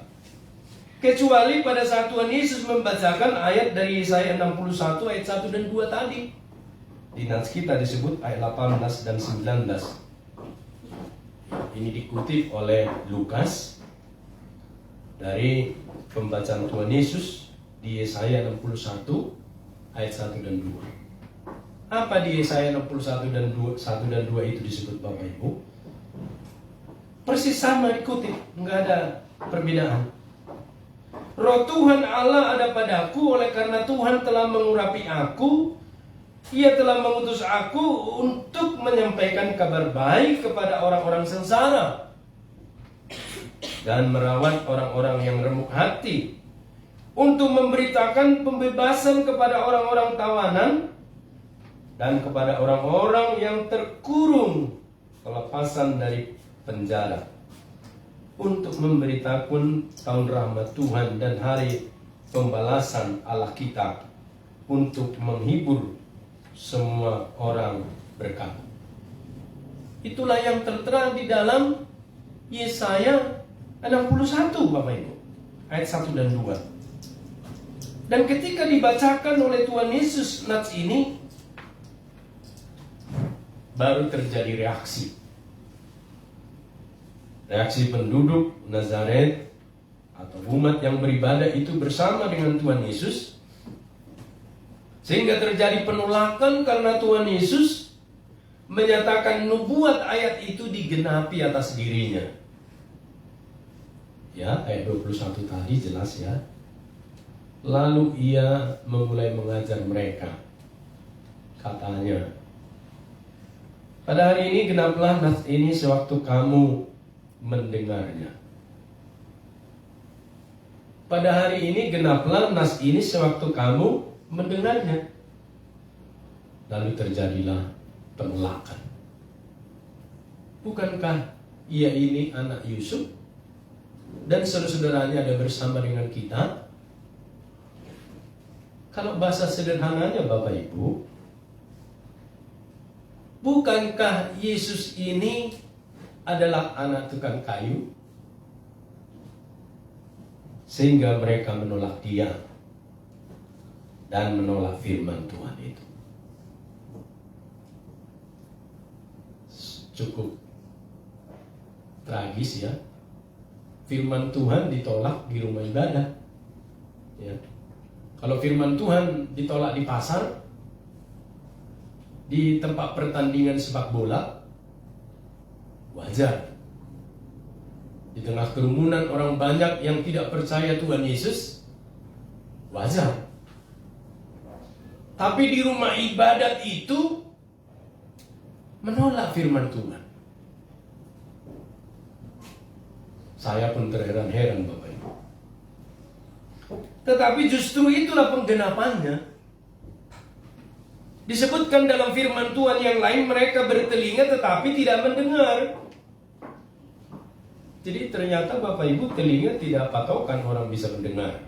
Kecuali pada saat Tuhan Yesus membacakan ayat dari Yesaya 61 ayat 1 dan 2 tadi. Di nats kita disebut ayat 18 dan 19. Ini dikutip oleh Lukas dari pembacaan Tuhan Yesus di Yesaya 61 ayat 1 dan 2. Apa di Yesaya 61 dan 1 dan 2 itu disebut Bapak Ibu? Persis sama dikutip, enggak ada perbedaan. Roh Tuhan Allah ada padaku, oleh karena Tuhan telah mengurapi aku. Ia telah mengutus aku untuk menyampaikan kabar baik kepada orang-orang sengsara dan merawat orang-orang yang remuk hati, untuk memberitakan pembebasan kepada orang-orang tawanan dan kepada orang-orang yang terkurung kelepasan dari penjara, untuk memberitakan tahun rahmat Tuhan dan hari pembalasan Allah kita, untuk menghibur semua orang berkat. Itulah yang tertera di dalam Yesaya 61 Bapak Ibu, ayat 1 dan 2. Dan ketika dibacakan oleh Tuhan Yesus nats ini, baru terjadi reaksi. Reaksi penduduk Nazaret atau umat yang beribadah itu bersama dengan Tuhan Yesus, sehingga terjadi penolakan karena Tuhan Yesus menyatakan nubuat ayat itu digenapi atas dirinya. Ya, ayat 21 tadi jelas ya. Lalu ia memulai mengajar mereka. Katanya, pada hari ini genaplah nats ini sewaktu kamu mendengarnya. Pada hari ini genaplah nats ini sewaktu kamu mendengarnya. Lalu terjadilah penolakan. Bukankah ia ini anak Yusuf dan saudara-saudaranya ada bersama dengan kita? Kalau bahasa sederhananya Bapak Ibu, bukankah Yesus ini adalah anak tukang kayu? Sehingga mereka menolak dia dan menolak firman Tuhan itu. Cukup tragis ya. Firman Tuhan ditolak di rumah ibadah. Ya. Kalau firman Tuhan ditolak di pasar, di tempat pertandingan sepak bola, wajar. Di tengah kerumunan orang banyak yang tidak percaya Tuhan Yesus, wajar. Tapi di rumah ibadat itu menolak firman Tuhan. Saya pun terheran-heran Bapak Ibu. Tetapi justru itulah penggenapannya. Disebutkan dalam firman Tuhan yang lain, mereka bertelinga tetapi tidak mendengar. Jadi ternyata Bapak Ibu, telinga tidak patokan orang bisa mendengar.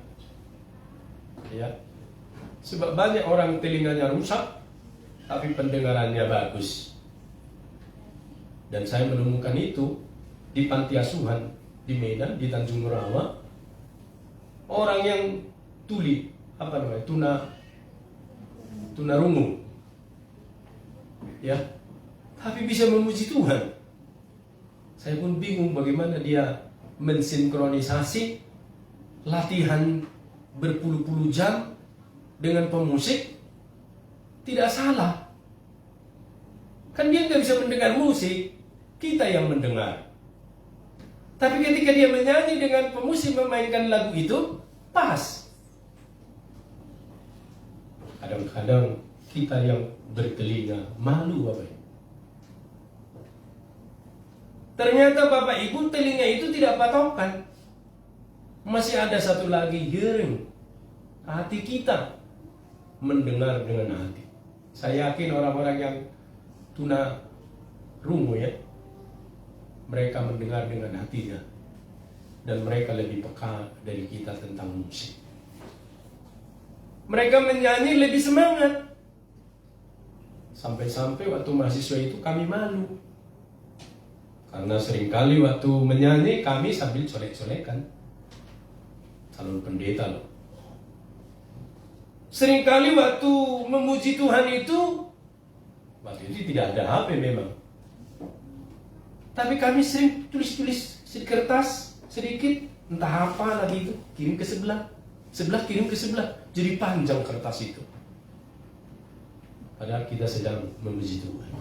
Ya. Sebab banyak orang telinganya rusak tapi pendengarannya bagus. Dan saya menemukan itu di panti asuhan di Medan, di Tanjung Merawa. Orang yang tuli, apa namanya, tunarungu, ya, tapi bisa memuji Tuhan. Saya pun bingung bagaimana dia mensinkronisasi latihan berpuluh-puluh jam dengan pemusik. Tidak salah. Kan dia nggak bisa mendengar musik, kita yang mendengar. Tapi ketika dia menyanyi dengan pemusik memainkan lagu itu, pas. Kadang-kadang kita yang bertelinga malu, Bapak Ibu. Ternyata Bapak Ibu, telinga itu tidak patokan. Masih ada satu lagi, hearing. Hati kita mendengar dengan hati. Saya yakin orang-orang yang tuna rungu ya, mereka mendengar dengan hatinya. Dan mereka lebih peka dari kita tentang musik. Mereka menyanyi lebih semangat. Sampai-sampai waktu mahasiswa itu kami malu. Karena seringkali waktu menyanyi kami sambil colek-colekan. Calon pendeta loh. Seringkali waktu memuji Tuhan itu, waktu itu tidak ada HP memang. Tapi kami sering tulis-tulis di kertas sedikit, entah apa lagi itu, kirim ke sebelah kirim ke sebelah, jadi panjang kertas itu. Padahal kita sedang memuji Tuhan.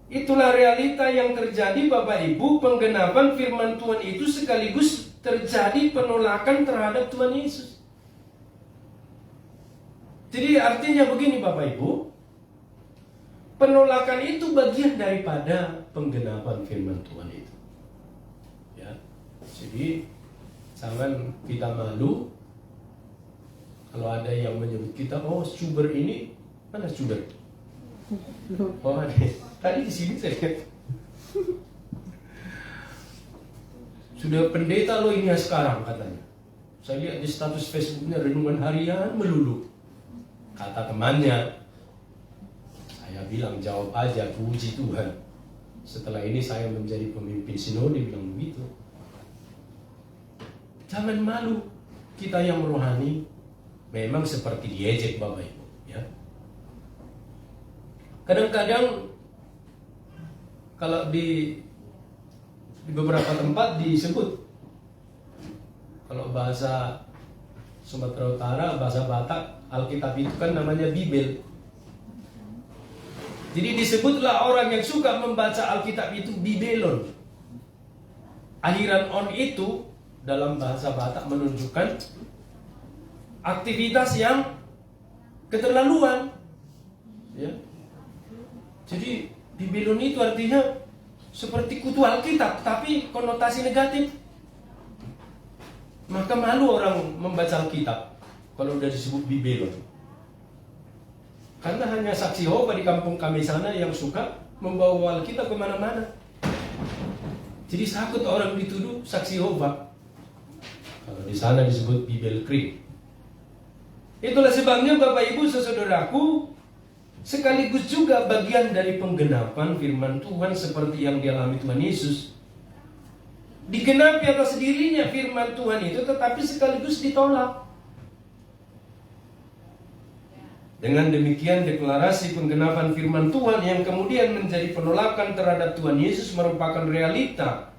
Itulah realita yang terjadi Bapak Ibu. Penggenapan firman Tuhan itu sekaligus terjadi penolakan terhadap Tuhan Yesus. Jadi artinya begini Bapak Ibu, penolakan itu bagian daripada penggenapan firman Tuhan itu. Ya, jadi jangan kita malu kalau ada yang menyebut kita, oh Cuber ini, mana Cuber? Oh ada, tadi di sini saya lihat. Sudah pendeta loh ini sekarang katanya. Saya lihat di status Facebooknya renungan harian melulu. Kata temannya, saya bilang jawab aja, puji Tuhan. Setelah ini saya menjadi pemimpin sinode, bilang begitu. Jangan malu, kita yang rohani memang seperti diejek Bapak Ibu. Ya. Kadang-kadang kalau di beberapa tempat disebut, kalau bahasa Sumatera Utara, bahasa Batak, Alkitab itu kan namanya Bibel. Jadi disebutlah orang yang suka membaca Alkitab itu Bibelon. Akhiran on itu dalam bahasa Batak menunjukkan aktivitas yang keterlaluan. Ya. Jadi Bibelon itu artinya seperti kutu Alkitab, tapi konotasi negatif. Maka malu orang membaca Alkitab kalau udah disebut Bibelon. Karena hanya saksi Yehova di kampung kami sana yang suka membawa Alkitab kemana-mana. Jadi takut orang dituduh saksi Yehova. Kalau di sana disebut Bibel Creek. Itulah sebabnya Bapak Ibu saudaraku, sekaligus juga bagian dari penggenapan firman Tuhan seperti yang dialami Tuhan Yesus. Digenapi atas dirinya firman Tuhan itu, tetapi sekaligus ditolak. Dengan demikian deklarasi penggenapan firman Tuhan yang kemudian menjadi penolakan terhadap Tuhan Yesus merupakan realita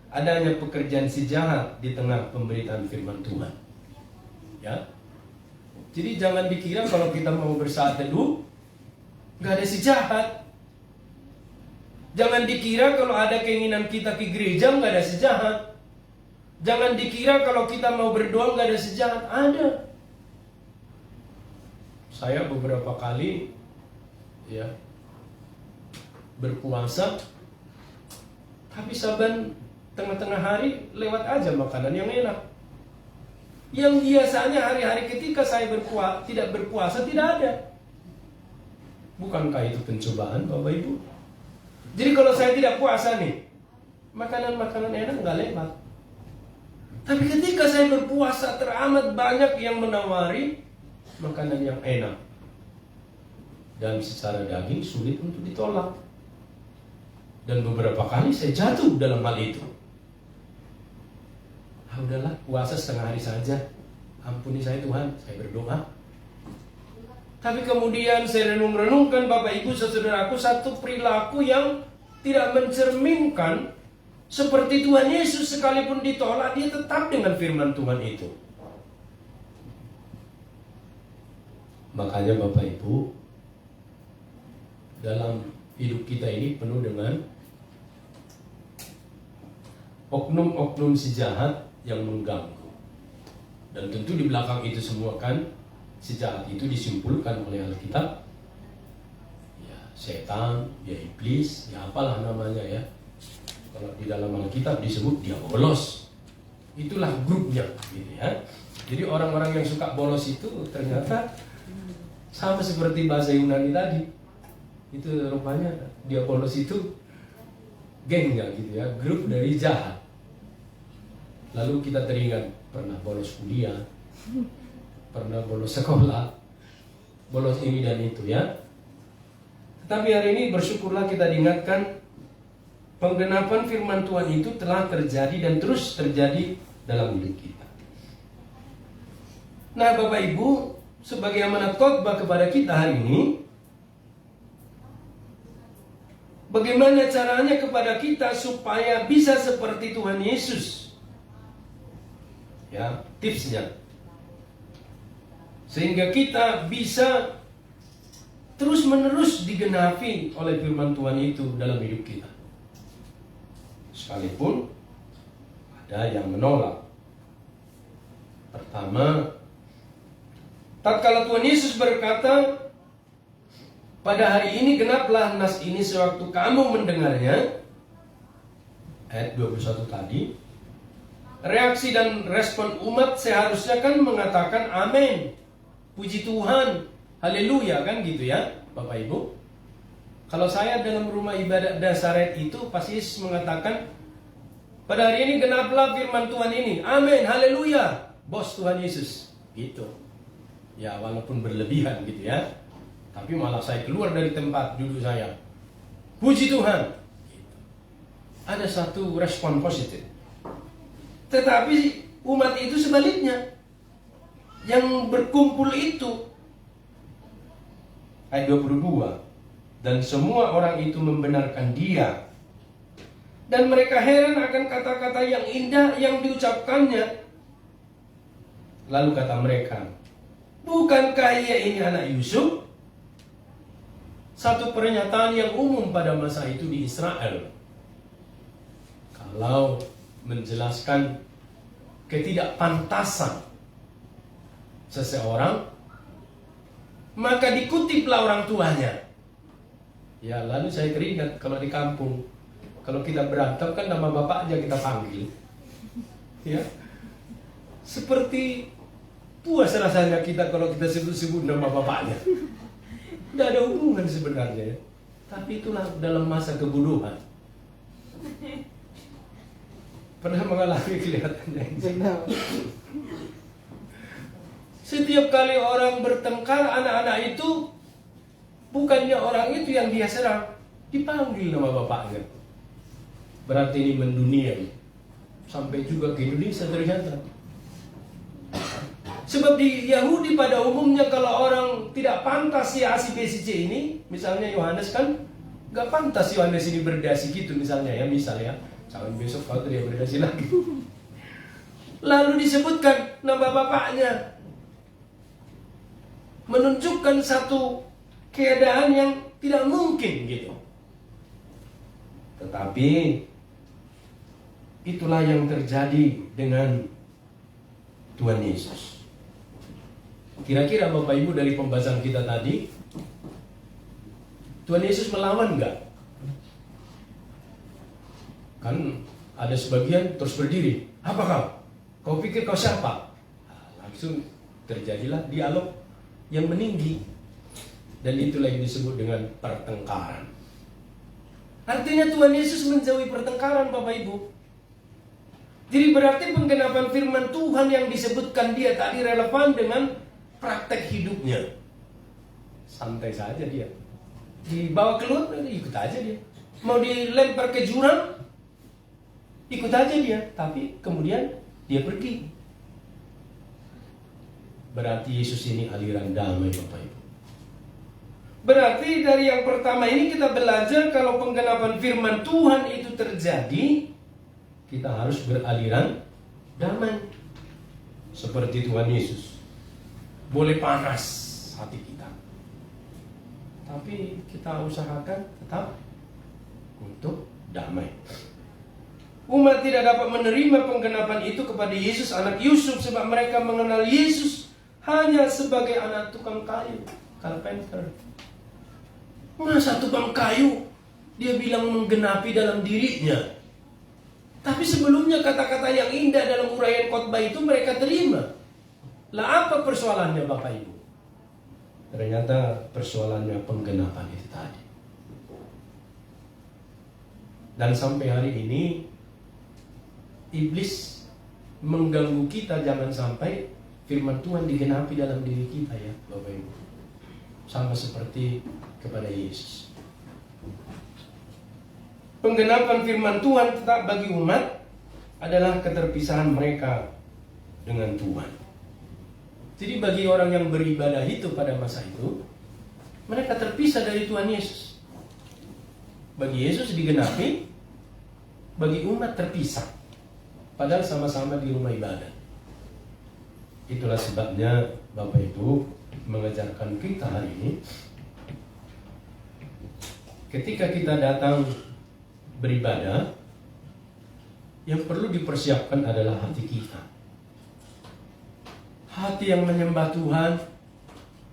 adanya pekerjaan si jahat di tengah pemberitaan firman Tuhan. Ya. Jadi jangan dikira kalau kita mau bersaat teduh nggak ada si jahat. Jangan dikira kalau ada keinginan kita ke gereja nggak ada si jahat. Jangan dikira kalau kita mau berdoa nggak ada si jahat. Ada. Saya beberapa kali ya berpuasa, tapi saban tengah-tengah hari lewat aja makanan yang enak. Yang biasanya hari-hari ketika saya tidak berpuasa tidak ada. Bukankah itu pencobaan Bapak Ibu? Jadi kalau saya tidak puasa nih, makanan-makanan enak nggak lewat. Tapi ketika saya berpuasa teramat banyak yang menawari makanan yang enak. Dan secara daging sulit untuk ditolak. Dan beberapa kali saya jatuh dalam hal itu. Udahlah, puasa setengah hari saja. Ampuni saya Tuhan, saya berdoa. Tapi kemudian saya renung-renungkan Bapak Ibu saudaraku, satu perilaku yang tidak mencerminkan seperti Tuhan Yesus, sekalipun ditolak dia tetap dengan firman Tuhan itu. Makanya Bapak Ibu, dalam hidup kita ini penuh dengan oknum-oknum si jahat yang mengganggu. Dan tentu di belakang itu semua kan si jahat itu disimpulkan oleh Alkitab, ya setan, ya iblis, ya apalah namanya ya. Kalau di dalam Alkitab disebut dia bolos. Itulah grupnya gitu ya. Jadi orang-orang yang suka bolos itu ternyata sama seperti bahasa Yunani tadi. Itu rupanya dia bolos itu gengnya gitu ya, grup dari jahat. Lalu kita teringat pernah bolos kuliah, pernah bolos sekolah, bolos ini dan itu ya. Tetapi hari ini bersyukurlah kita diingatkan penggenapan firman Tuhan itu telah terjadi dan terus terjadi dalam hidup kita. Nah Bapak Ibu, sebagai amanat khotbah kepada kita hari ini, bagaimana caranya kepada kita supaya bisa seperti Tuhan Yesus? Ya, tipsnya. Sehingga kita bisa terus-menerus digenapi oleh firman Tuhan itu dalam hidup kita. Sekalipun ada yang menolak. Pertama, tatkala Tuhan Yesus berkata, pada hari ini genaplah nas ini sewaktu kamu mendengarnya. Ayat 21 tadi. Reaksi dan respon umat seharusnya kan mengatakan amin. Puji Tuhan. Haleluya kan gitu ya Bapak Ibu. Kalau saya dalam rumah ibadat Nazaret itu pasti mengatakan pada hari ini genaplah firman Tuhan ini. Amin. Haleluya. Bos Tuhan Yesus. Gitu. Ya walaupun berlebihan gitu ya. Tapi malah saya keluar dari tempat duduk saya. Puji Tuhan. Ada satu respon positif. Tetapi umat itu sebaliknya. Yang berkumpul itu. Ayat 22. Dan semua orang itu membenarkan dia. Dan mereka heran akan kata-kata yang indah yang diucapkannya. Lalu kata mereka, bukankah ia ini anak Yusuf? Satu pernyataan yang umum pada masa itu di Israel. Kalau menjelaskan ketidakpantasan seseorang, maka dikutiplah orang tuanya. Ya lalu saya teringat kalau di kampung, kalau kita berantem kan nama bapak aja kita panggil. Ya, seperti puas rasanya kita kalau kita sebut-sebut nama bapaknya. Tidak ada hubungan sebenarnya ya. Tapi itulah dalam masa kebodohan. Pernah mengalami kelihatannya. Setiap kali orang bertengkar, anak-anak itu bukannya orang itu yang dia serang, dipanggil nama bapaknya. Berarti ini mendunia. Sampai juga ke Indonesia ternyata. Sebab di Yahudi pada umumnya kalau orang tidak pantas si A, si B, si C ini, misalnya Yohanes kan gak pantas Yohanes ini berdasi gitu misalnya ya, misalnya jangan besok kalau dia berdasi lagi. Lalu disebutkan nama bapaknya, menunjukkan satu keadaan yang tidak mungkin gitu. Tetapi itulah yang terjadi dengan Tuhan Yesus. Kira-kira Bapak Ibu dari pembahasan kita tadi, Tuhan Yesus melawan enggak? Kan ada sebagian terus berdiri. Apa kau? Kau pikir kau siapa? Nah, langsung terjadilah dialog yang meninggi. Dan itulah yang disebut dengan pertengkaran. Artinya Tuhan Yesus menjauhi pertengkaran Bapak Ibu. Jadi berarti penggenapan firman Tuhan yang disebutkan dia tadi relevan dengan praktek hidupnya. Santai saja dia. Dibawa keluar, ikut aja dia. Mau dilempar ke jurang, ikut aja dia. Tapi kemudian dia pergi. Berarti Yesus ini aliran damai Bapak Ibu. Berarti dari yang pertama ini kita belajar kalau penggenapan firman Tuhan itu terjadi, kita harus beraliran damai. Seperti Tuhan Yesus. Boleh panas hati kita, tapi kita usahakan tetap untuk damai. Umat tidak dapat menerima penggenapan itu kepada Yesus anak Yusuf sebab mereka mengenal Yesus hanya sebagai anak tukang kayu, carpenter. Masa tukang kayu dia bilang menggenapi dalam dirinya? Tapi sebelumnya kata-kata yang indah dalam uraian khotbah itu mereka terima. Lah apa persoalannya Bapak Ibu? Ternyata persoalannya penggenapan itu tadi. Dan sampai hari ini iblis mengganggu kita, jangan sampai firman Tuhan digenapi dalam diri kita ya Bapak Ibu. Sama seperti kepada Yesus. Penggenapan firman Tuhan tetap bagi umat adalah keterpisahan mereka dengan Tuhan. Jadi bagi orang yang beribadah itu pada masa itu, mereka terpisah dari Tuhan Yesus. Bagi Yesus digenapi, bagi umat terpisah. Padahal sama-sama di rumah ibadah. Itulah sebabnya Bapak Ibu mengajarkan kita hari ini, ketika kita datang beribadah, yang perlu dipersiapkan adalah hati kita. Hati yang menyembah Tuhan,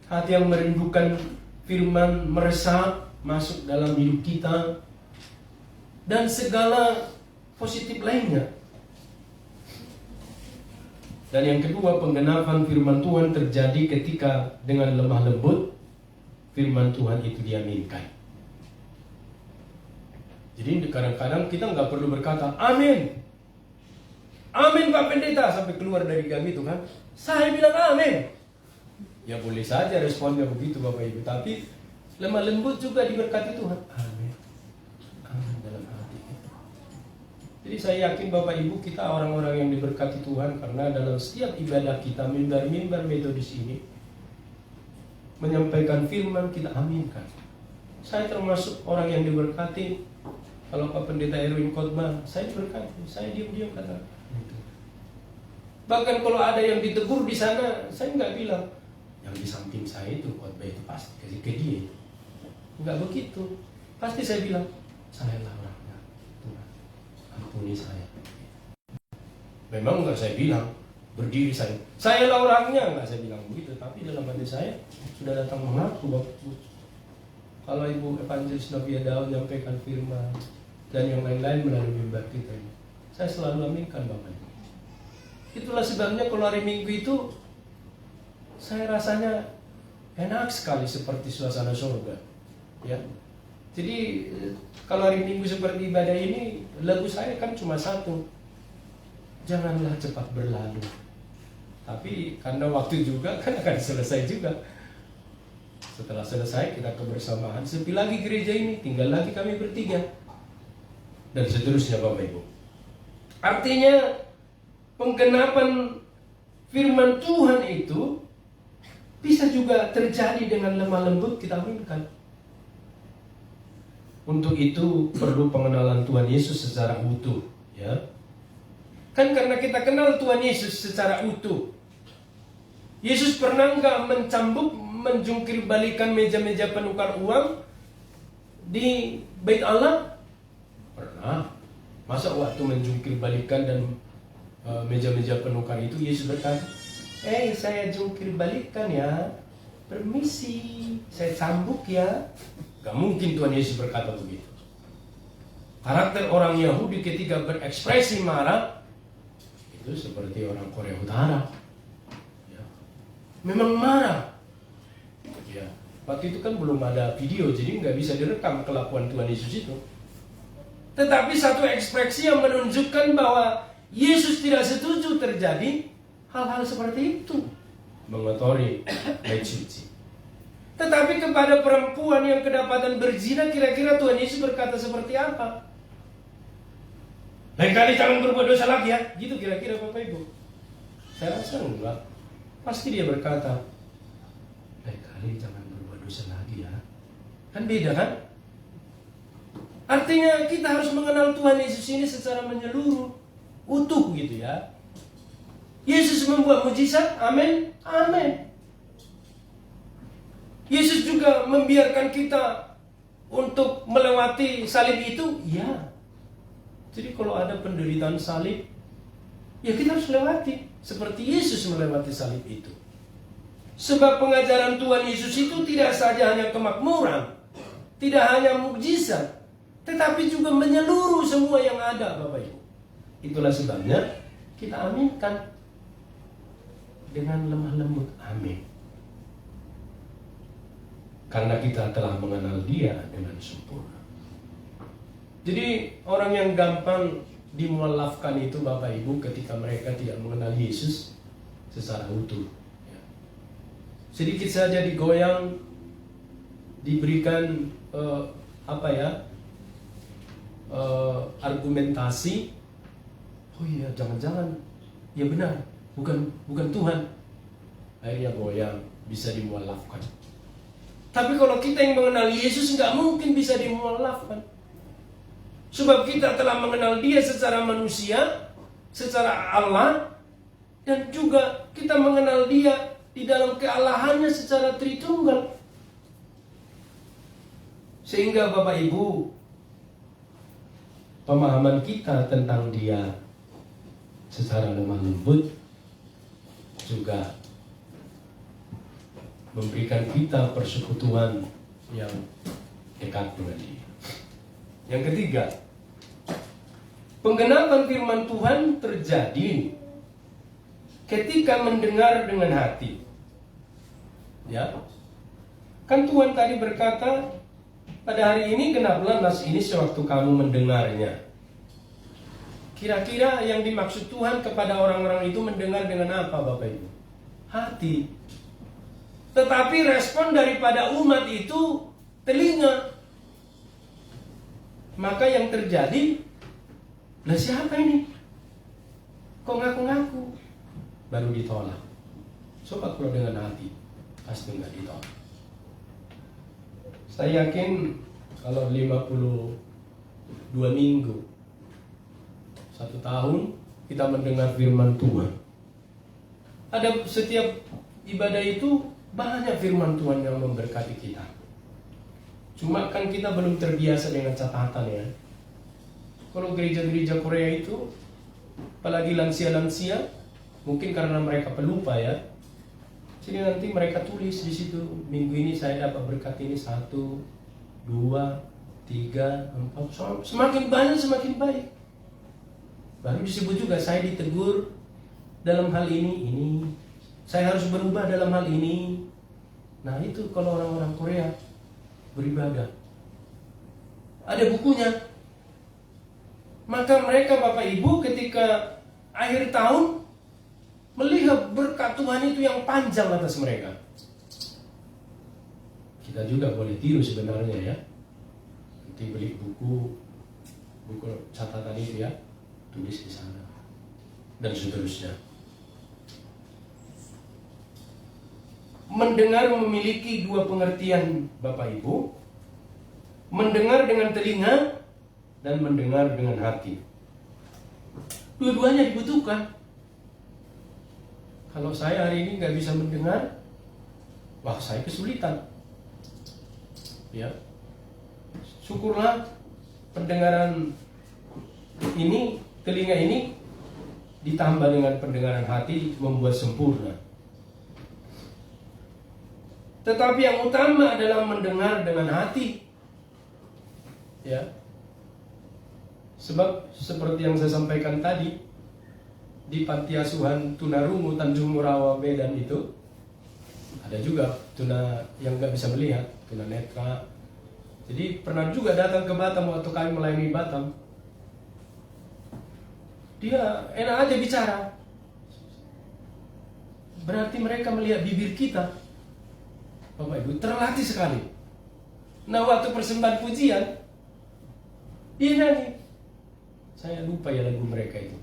hati yang merindukan firman meresap masuk dalam hidup kita, dan segala positif lainnya. Dan yang kedua, penggenapan firman Tuhan terjadi ketika dengan lemah lembut firman Tuhan itu diaminkan. Jadi kadang-kadang kita nggak perlu berkata amin, amin Pak Pendeta sampai keluar dari kami itu kan. Saya bilang amin. Ya boleh saja responnya begitu Bapak Ibu, tapi lemah lembut juga diberkati Tuhan. Amin, amin dalam hati kita. Jadi saya yakin Bapak Ibu kita orang-orang yang diberkati Tuhan, karena dalam setiap ibadah kita mimbar-mimbar metodis ini menyampaikan firman kita aminkan. Saya termasuk orang yang diberkati. Kalau Pak Pendeta Erwin khotbah, saya berkati, saya diam-diam kata. Bahkan kalau ada yang ditegur di sana, saya nggak bilang yang di samping saya itu khotbah itu pasti kasih ke dia. Nggak begitu. Pasti saya bilang, saya lah orangnya, Tuhan, ampuni saya. Memang nggak saya bilang berdiri saya lah orangnya, nggak saya bilang begitu. Tapi dalam hati saya sudah datang mengaku waktu kalau Ibu Evangelis Novia Daud menyampaikan firman dan yang lain-lain melalui mimbar kita ini, saya selalu aminkan Bapak Ibu. Itulah sebabnya kalau hari Minggu itu saya rasanya enak sekali seperti suasana surga, ya. Jadi kalau hari Minggu seperti ibadah ini, lagu saya kan cuma satu, janganlah cepat berlalu. Tapi karena waktu juga kan akan selesai juga. Setelah selesai kita kebersamaan, sepi lagi gereja ini, tinggal lagi kami bertiga, dan seterusnya Bapak Ibu. Artinya penggenapan firman Tuhan itu bisa juga terjadi dengan lemah lembut kita aminkan. Untuk itu perlu pengenalan Tuhan Yesus secara utuh, ya. Kan karena kita kenal Tuhan Yesus secara utuh. Yesus pernah nggak mencambuk, menjungkir balikan meja-meja penukar uang di Bait Allah? Pernah. Masa waktu menjungkir balikan dan meja-meja penukar itu Yesus berkata, saya jungkir balikan ya, permisi, saya cambuk ya. Gak mungkin Tuhan Yesus berkata begitu. Karakter orang Yahudi ketika berekspresi marah itu seperti orang Korea Utara, ya. Memang marah, ya. Waktu itu kan belum ada video, jadi nggak bisa direkam kelakuan Tuhan Yesus itu. Tetapi satu ekspresi yang menunjukkan bahwa Yesus tidak setuju terjadi hal-hal seperti itu, mengotori bait suci. Tetapi kepada perempuan yang kedapatan berzina, kira-kira Tuhan Yesus berkata seperti apa? Lain kali jangan berbuat dosa lagi ya, gitu kira-kira Bapak Ibu. Saya rasa enggak. Pasti dia berkata, lain kali jangan berbuat dosa lagi ya. Kan beda kan? Artinya kita harus mengenal Tuhan Yesus ini secara menyeluruh, utuh gitu ya. Yesus membuat mujizat, amin, amin. Yesus juga membiarkan kita untuk melewati salib itu, ya. Jadi kalau ada penderitaan salib, ya kita harus lewati. Seperti Yesus melewati salib itu. Sebab pengajaran Tuhan Yesus itu tidak saja hanya kemakmuran, tidak hanya mukjizat, tetapi juga menyeluruh semua yang ada, Bapak Ibu. Itulah sebabnya kita aminkan dengan lemah lembut, amin. Karena kita telah mengenal Dia dengan sempurna. Jadi orang yang gampang dimualafkan itu, Bapak Ibu, ketika mereka tidak mengenal Yesus secara utuh. Sedikit saja digoyang, diberikan argumentasi, oh iya, jangan-jangan, ya benar, bukan Tuhan. Akhirnya goyang, bisa dimualafkan. Tapi kalau kita yang mengenal Yesus, nggak mungkin bisa dimualafkan. Sebab kita telah mengenal Dia secara manusia, secara Allah, dan juga kita mengenal Dia di dalam kealahannya secara Tritunggal. Sehingga Bapak Ibu, pemahaman kita tentang Dia secara lemah lembut juga memberikan kita persekutuan yang dekat dengan Dia. Yang ketiga, penggenapan firman Tuhan terjadi ketika mendengar dengan hati. Ya. Kan Tuhan tadi berkata, pada hari ini genaplah nas ini sewaktu kamu mendengarnya. Kira-kira yang dimaksud Tuhan kepada orang-orang itu mendengar dengan apa, Bapak Ibu? Hati. Tetapi respon daripada umat itu telinga. Maka yang terjadi, lah siapa ini? Kok ngaku-ngaku? Baru ditolak. Coba kalau dengan hati, pasti nggak ditolak. Saya yakin kalau 52 minggu, 1 tahun kita mendengar firman Tuhan. Ada setiap ibadah itu banyak firman Tuhan yang memberkati kita. Cuma kan kita belum terbiasa dengan catatan ya. Kalau gereja-gereja Korea itu, apalagi lansia-lansia, mungkin karena mereka pelupa ya. Jadi nanti mereka tulis di situ, minggu ini saya dapat berkat ini 1, 2, 3, 4, semakin banyak semakin baik. Baru disebut juga saya ditegur dalam hal ini. Saya harus berubah dalam hal ini. Nah itu kalau orang-orang Korea beribadah. Ada bukunya. Maka mereka Bapak Ibu ketika akhir tahun melihat berkat Tuhan itu yang panjang atas mereka. Kita juga boleh tiru sebenarnya ya. Nanti beli buku catatan itu ya, tulis di sana dan seterusnya. Mendengar memiliki 2 pengertian Bapak Ibu. Mendengar dengan telinga dan mendengar dengan hati. Dua-duanya dibutuhkan. Kalau saya hari ini nggak bisa mendengar, wah saya kesulitan. Ya, syukurlah pendengaran ini, telinga ini ditambah dengan pendengaran hati membuat sempurna. Tetapi yang utama adalah mendengar dengan hati. Ya. Sebab seperti yang saya sampaikan tadi, di Panti Asuhan Tunarungu Tanjung Morawa Medan itu ada juga tuna yang nggak bisa melihat, tuna netra. Jadi pernah juga datang ke Batam waktu kami melayani Batam. Dia enak aja bicara. Berarti mereka melihat bibir kita. Bapak Ibu terlatih sekali. Nah waktu persembahan pujian, dia nyanyi. Saya lupa ya lagu mereka itu.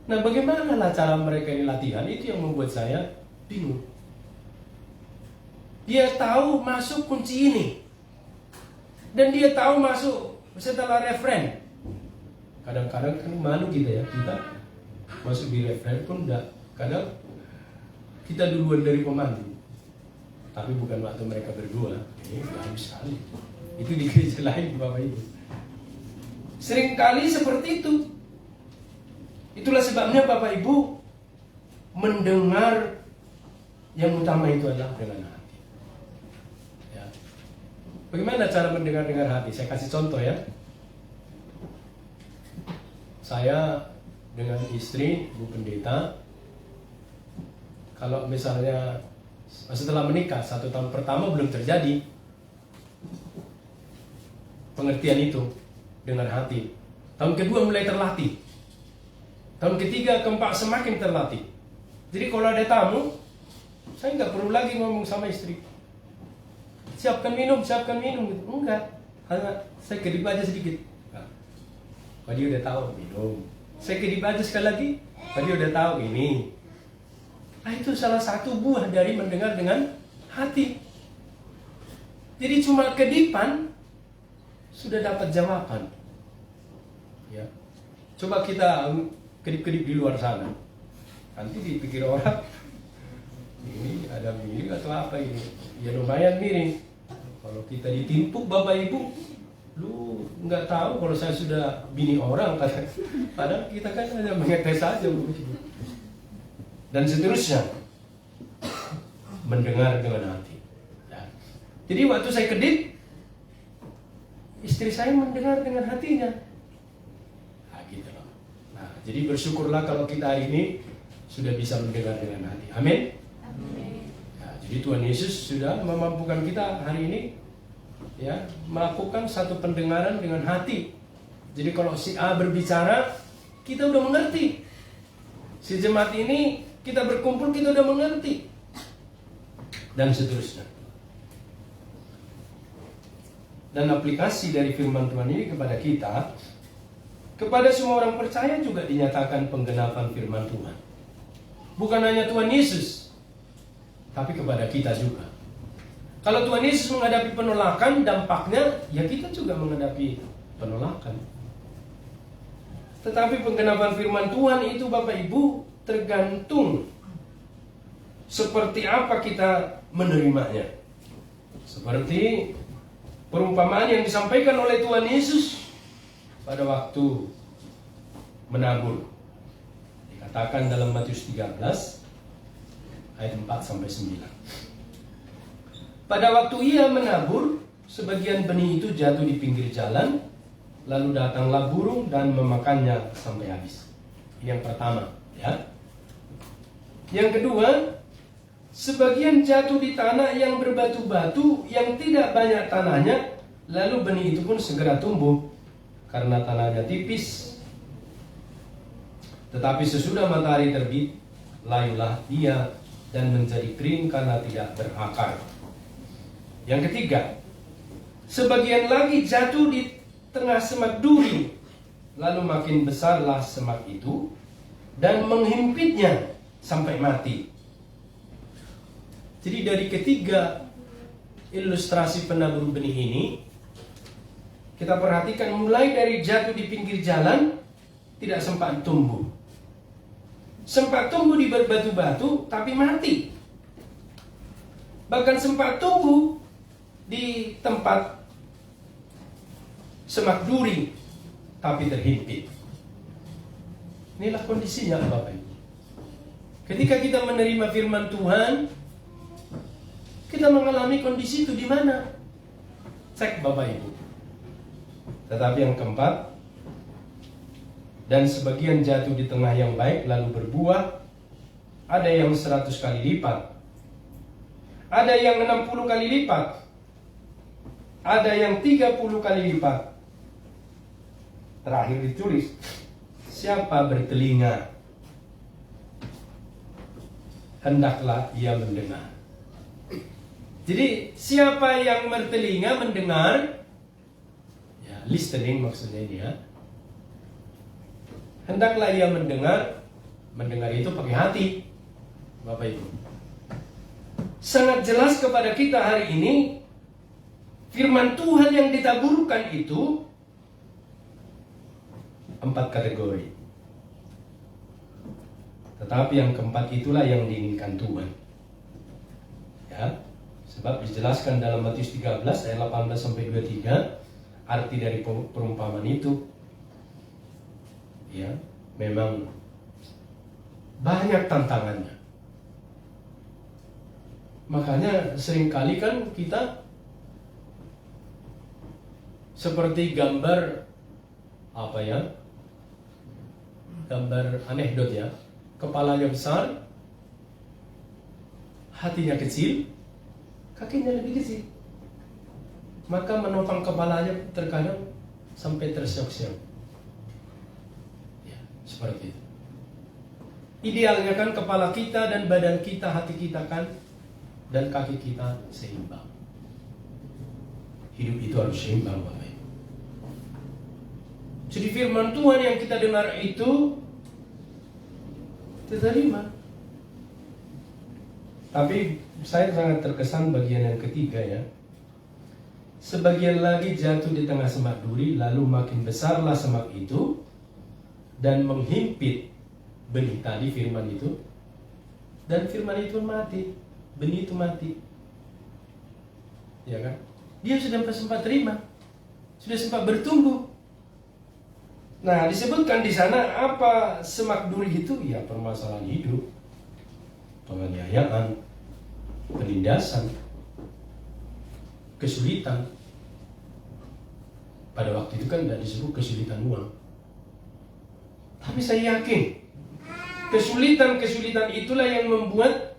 Nah bagaimana lah cara mereka ini latihan, itu yang membuat saya bingung. Dia tahu masuk kunci ini. Dan dia tahu masuk setelah referen. Kadang-kadang kan malu kita ya, kita masuk di referen pun enggak. Kadang kita duluan dari pemandu. Tapi bukan waktu mereka berdua. Ini bagus sekali. Itu di gereja lain Bapak Ibu. Seringkali seperti itu. Itulah sebabnya Bapak Ibu mendengar yang utama itu adalah dengan hati. Ya. Bagaimana cara mendengar dengan hati? Saya kasih contoh ya. Saya dengan istri, Bu Pendeta, kalau misalnya setelah menikah 1 tahun pertama belum terjadi pengertian itu dengan hati. Tahun kedua mulai terlatih. Tahun ketiga, keempat semakin terlatih. Jadi kalau ada tamu, saya nggak perlu lagi ngomong sama istri. Siapkan minum. Enggak. Hanya saya kedip aja sedikit. Nah, dia udah tahu minum. Saya kedip aja sekali lagi. Dia udah tahu ini. Nah, itu salah satu buah dari mendengar dengan hati. Jadi cuma kedipan sudah dapat jawaban. Ya. Coba kita kedip-kedip di luar sana. Nanti dipikir orang ini ada miring atau apa ini? Ya lumayan miring. Kalau kita ditimpuk Bapak Ibu, lu nggak tahu kalau saya sudah bini orang. Padahal kita kan hanya mengetes saja begitu. Dan seterusnya mendengar dengan hati. Ya. Jadi waktu saya kedip, istri saya mendengar dengan hatinya. Nah, gitu loh. Nah, jadi bersyukurlah kalau kita hari ini sudah bisa mendengar dengan hati. Amin. Ya, jadi Tuhan Yesus sudah memampukan kita hari ini ya melakukan satu pendengaran dengan hati. Jadi kalau si A berbicara, kita udah mengerti. Si jemaat ini kita berkumpul, kita udah mengerti. Dan seterusnya. Dan aplikasi dari firman Tuhan ini kepada kita, kepada semua orang percaya juga dinyatakan penggenapan firman Tuhan. Bukan hanya Tuhan Yesus, tapi kepada kita juga. Kalau Tuhan Yesus menghadapi penolakan, dampaknya ya kita juga menghadapi penolakan. Tetapi penggenapan firman Tuhan itu Bapak Ibu tergantung seperti apa kita menerimanya. Seperti perumpamaan yang disampaikan oleh Tuhan Yesus pada waktu menabur. Dikatakan dalam Matius 13 ayat 4-9. Pada waktu ia menabur, sebagian benih itu jatuh di pinggir jalan, lalu datanglah burung dan memakannya sampai habis. Ini yang pertama, ya. Yang kedua, sebagian jatuh di tanah yang berbatu-batu, yang tidak banyak tanahnya, lalu benih itu pun segera tumbuh karena tanahnya tipis. Tetapi sesudah matahari terbit, layulah dia dan menjadi kering karena tidak berakar. Yang ketiga, sebagian lagi jatuh di tengah semak duri, lalu makin besarlah semak itu dan menghimpitnya sampai mati. Jadi dari ketiga ilustrasi penabur benih ini, kita perhatikan mulai dari jatuh di pinggir jalan, tidak sempat tumbuh. Sempat tumbuh di berbatu-batu, tapi mati. Bahkan sempat tumbuh di tempat semak duri, tapi terhimpit. Inilah kondisinya Bapak Ibu. Ketika kita menerima firman Tuhan, kita mengalami kondisi itu di mana? Cek Bapak Ibu. Tetapi yang keempat, dan sebagian jatuh di tengah yang baik lalu berbuah, ada yang 100 kali lipat, ada yang 60 kali lipat, ada yang 30 kali lipat. Terakhir ditulis, siapa bertelinga, hendaklah ia mendengar. Jadi siapa yang bertelinga mendengar, ya listening maksudnya ini ya, hendaklah ia mendengar. Mendengar itu pakai hati, Bapak Ibu. Sangat jelas kepada kita hari ini, Firman Tuhan yang ditaburkan itu 4 kategori. Tetapi yang keempat itulah yang diinginkan Tuhan. Ya, sebab dijelaskan dalam Matius 13 ayat 18 sampai 23 arti dari perumpamaan itu. Ya, memang banyak tantangannya. Makanya seringkali kan kita seperti gambar apa ya? Gambar anekdot ya. Kepalanya besar, hatinya kecil, kakinya lebih kecil. Maka menopang kepalanya terkadang sampai terseok-seok. Ya, seperti itu. Idealnya kan kepala kita dan badan kita, hati kita kan, dan kaki kita seimbang. Hidup itu harus seimbang, Bapak Ibu. Jadi firman Tuhan yang kita dengar itu diterima. Tapi saya sangat terkesan bagian yang ketiga ya. Sebagian lagi jatuh di tengah semak duri, lalu makin besarlah semak itu dan menghimpit benih tadi, firman itu. Dan firman itu mati, benih itu mati. Ya kan? Dia sudah sempat terima, sudah sempat bertumbuh. Nah, disebutkan di sana apa semak duri itu? Ya, permasalahan hidup, penganiayaan, penindasan, kesulitan. Pada waktu itu kan tidak disebut kesulitan uang. Tapi saya yakin kesulitan-kesulitan itulah yang membuat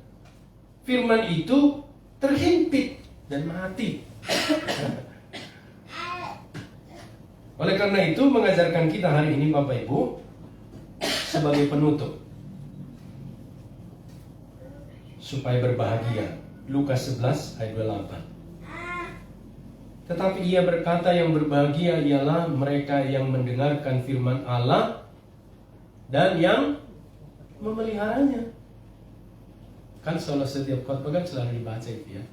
firman itu terhimpit dan mati. Oleh karena itu mengajarkan kita hari ini Bapak Ibu sebagai penutup supaya berbahagia. Lukas 11 ayat 28. Tetapi ia berkata, yang berbahagia ialah mereka yang mendengarkan firman Allah dan yang memeliharanya. Kan setiap khotbah kan selalu dibaca itu ya.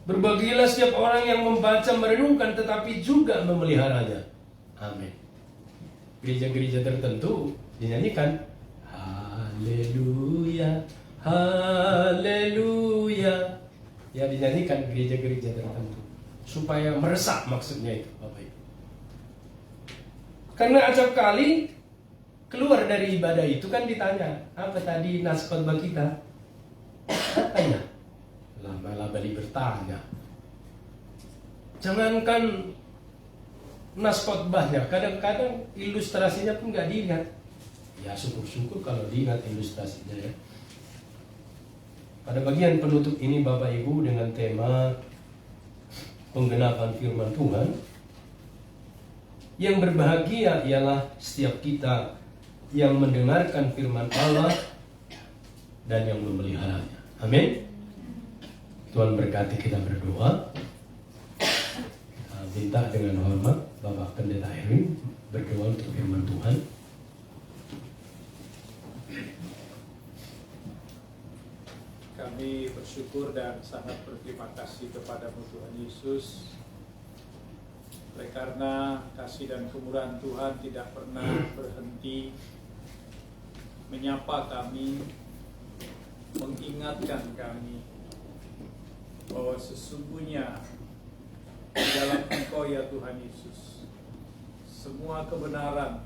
Berbahagialah setiap orang yang membaca, merenungkan, tetapi juga memeliharanya. Amin. Gereja-gereja tertentu dinyanyikan Haleluya, Haleluya. Ya, dinyanyikan gereja-gereja tertentu supaya meresap, maksudnya itu Bapak Ibu. Karena acap kali keluar dari ibadah itu kan ditanya, apa tadi nas khotbah kita? Tanya. Malah balik bertanya. Jangankan nas khotbahnya, kadang-kadang ilustrasinya pun nggak diingat. Ya syukur-syukur kalau diingat ilustrasinya ya. Pada bagian penutup ini Bapak Ibu dengan tema penggenapan firman Tuhan, yang berbahagia ialah setiap kita yang mendengarkan firman Allah dan yang memeliharanya. Amin. Tuhan berkati, kita berdoa. Kita minta dengan hormat Bapak Pendeta Erwin berdoa untuk firman Tuhan. Kami bersyukur dan sangat berterima kasih kepadamu Tuhan Yesus, oleh karena kasih dan kemurahan Tuhan tidak pernah berhenti menyapa kami, mengingatkan kami bahwa sesungguhnya di dalam Engkau ya Tuhan Yesus, semua kebenaran,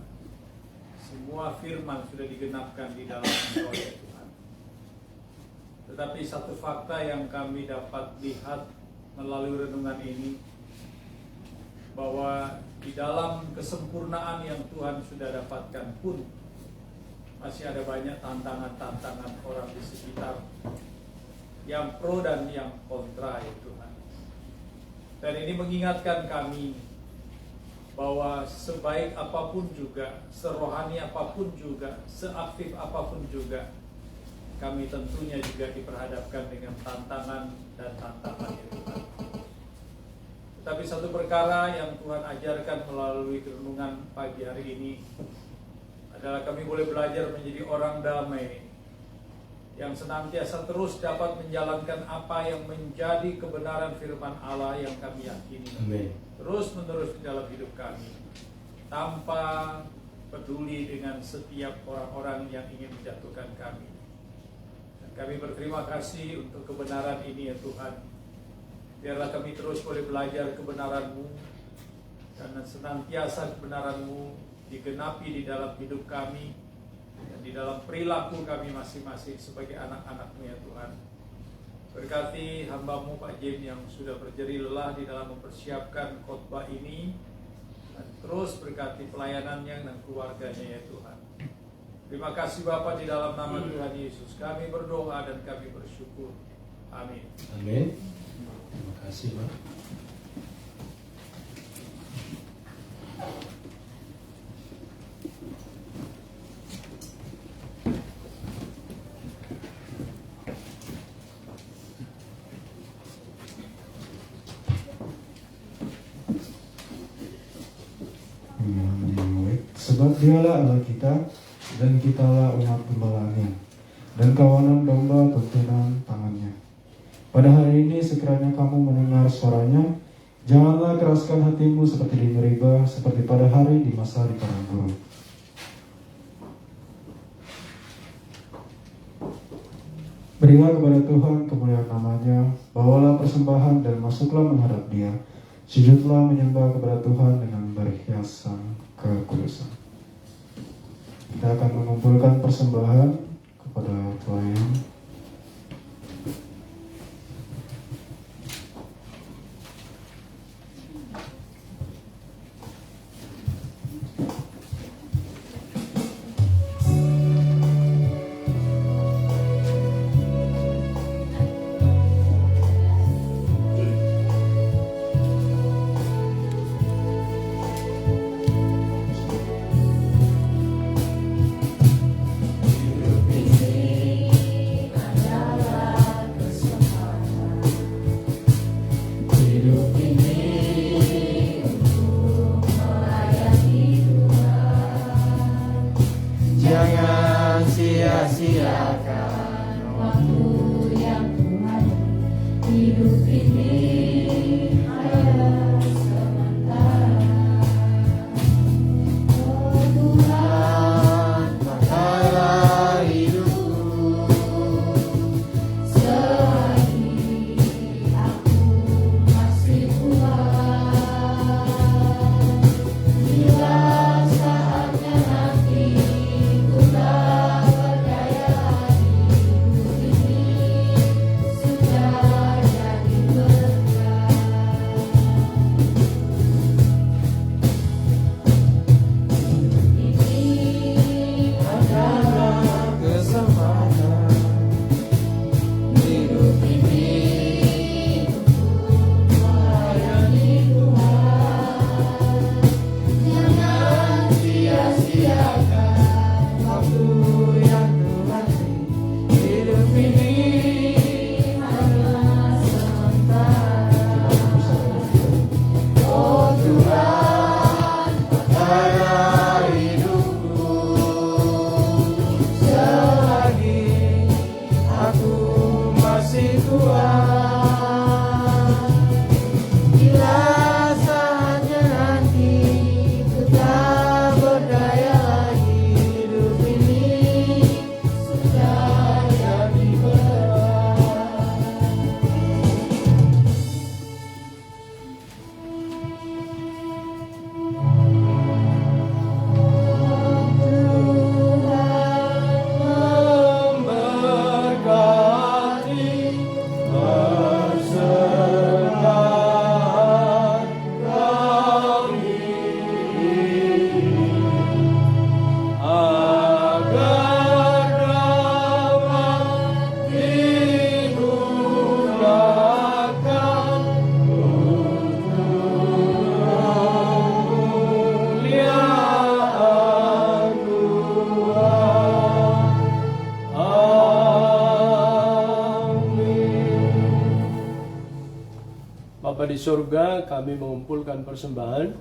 semua firman sudah digenapkan di dalam Engkau ya Tuhan. Tetapi satu fakta yang kami dapat lihat melalui renungan ini, bahwa di dalam kesempurnaan yang Tuhan sudah dapatkan pun masih ada banyak tantangan-tantangan orang di sekitar, yang pro dan yang kontra ya Tuhan. Dan ini mengingatkan kami bahwa sebaik apapun juga, serohani apapun juga, seaktif apapun juga, kami tentunya juga diperhadapkan dengan tantangan dan tantangan ya Tuhan. Tetapi satu perkara yang Tuhan ajarkan melalui renungan pagi hari ini adalah kami boleh belajar menjadi orang damai yang senantiasa terus dapat menjalankan apa yang menjadi kebenaran firman Allah yang kami yakini. Amin. Terus menerus di dalam hidup kami, tanpa peduli dengan setiap orang-orang yang ingin menjatuhkan kami. Dan kami berterima kasih untuk kebenaran ini ya Tuhan. Biarlah kami terus boleh belajar kebenaran-Mu, karena senantiasa kebenaran-Mu digenapi di dalam hidup kami dan di dalam perilaku kami masing-masing sebagai anak-anak-Mu ya Tuhan. Berkati hamba-Mu Pak Jim yang sudah berjerih lelah di dalam mempersiapkan khotbah ini, dan terus berkati pelayanannya dan keluarganya ya Tuhan. Terima kasih Bapa, di dalam nama Tuhan Yesus kami berdoa dan kami bersyukur. Amin. Amin. Terima kasih, Pak. Sebab Dialah Allah kita, dan kitalah umat gembalanya, dan kawanan domba tuntunan tangannya. Pada hari ini sekiranya kamu mendengar suaranya, janganlah keraskan hatimu seperti di Meriba, seperti pada hari di masa di padang gurun. Berilah kepada Tuhan kemuliaan namanya, bawalah persembahan dan masuklah menghadap Dia. Sujudlah menyembah kepada Tuhan dengan berhiasan kekudusan. Kita akan mengumpulkan persembahan kepada pelayan. Jangan sia-siakan waktu yang Tuhan hidup ini hanya sementara. Oh Tuhan, pakailah hidupku selagi aku masih kuat. Bila saatnya nanti ku tak berdaya lagi, hidup ini sudah jadi berkah. Ini adalah kesempatan. hidup ini untuk melayani Tuhan. Jangan sia-siakan Waktu yang Tuhan beri, hidup ini hanya sementara. Oh Tuhan, pakailah hidupku selagi aku masih kuat. Bila saatnya nanti ku tak berdaya lagi, hidup ini sudah jadi berkah. memberkati persembahan kami agar dapat digunakan untuk kemuliaan Tuhan. Amin. Bapa di surga, kami mengumpulkan persembahan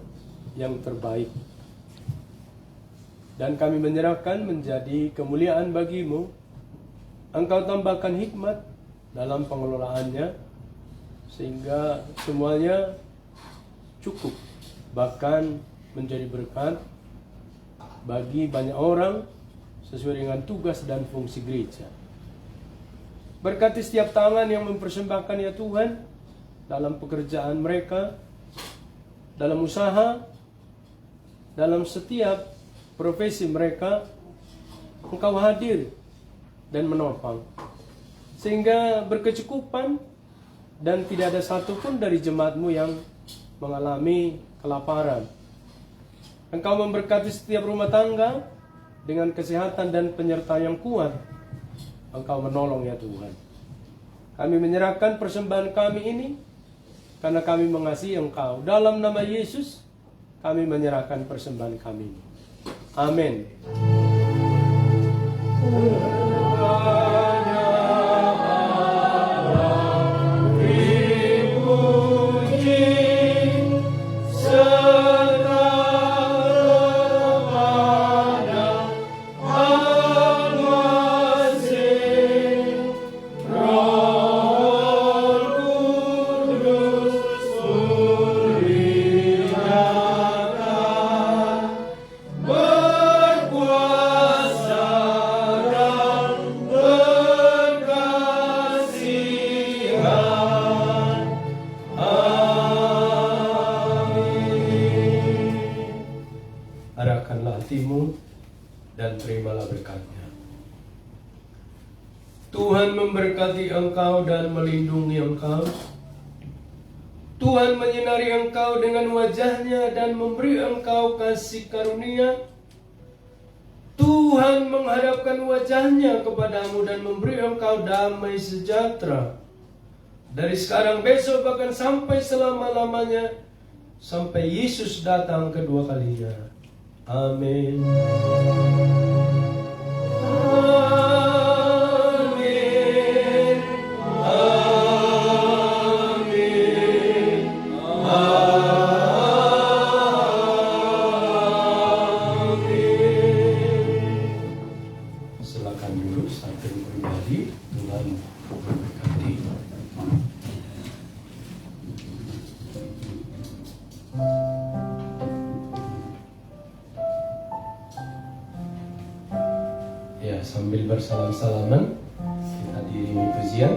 yang terbaik. Dan kami menyerahkan menjadi kemuliaan bagi-Mu Engkau tambahkan hikmat dalam pengelolaannya, sehingga semuanya cukup, bahkan menjadi berkat bagi banyak orang sesuai dengan tugas dan fungsi gereja. Berkati setiap tangan yang mempersembahkan ya Tuhan, dalam pekerjaan mereka, dalam usaha, dalam setiap profesi mereka, Engkau hadir dan menopang, sehingga berkecukupan dan tidak ada satupun dari jemaat-Mu yang mengalami kelaparan. Engkau memberkati setiap rumah tangga dengan kesehatan dan penyertaan yang kuat. Engkau menolong ya Tuhan. Kami menyerahkan persembahan kami ini karena kami mengasihi Engkau. Dalam nama Yesus kami menyerahkan persembahan kami ini. Amin. Arahkanlah hatimu dan terimalah berkatnya. Tuhan memberkati engkau dan melindungi engkau. Tuhan menyinari engkau dengan wajahnya dan memberi engkau kasih karunia. Tuhan menghadapkan wajahnya kepadamu dan memberi engkau damai sejahtera. Dari sekarang, besok, bahkan sampai selama-lamanya, sampai Yesus datang kedua kalinya. Amin. Amin. Amin. Amin. Silakan dulu sambil pribadi, Tuhan memberkati. Ya, sambil bersalam-salaman, kita diiringi pujian.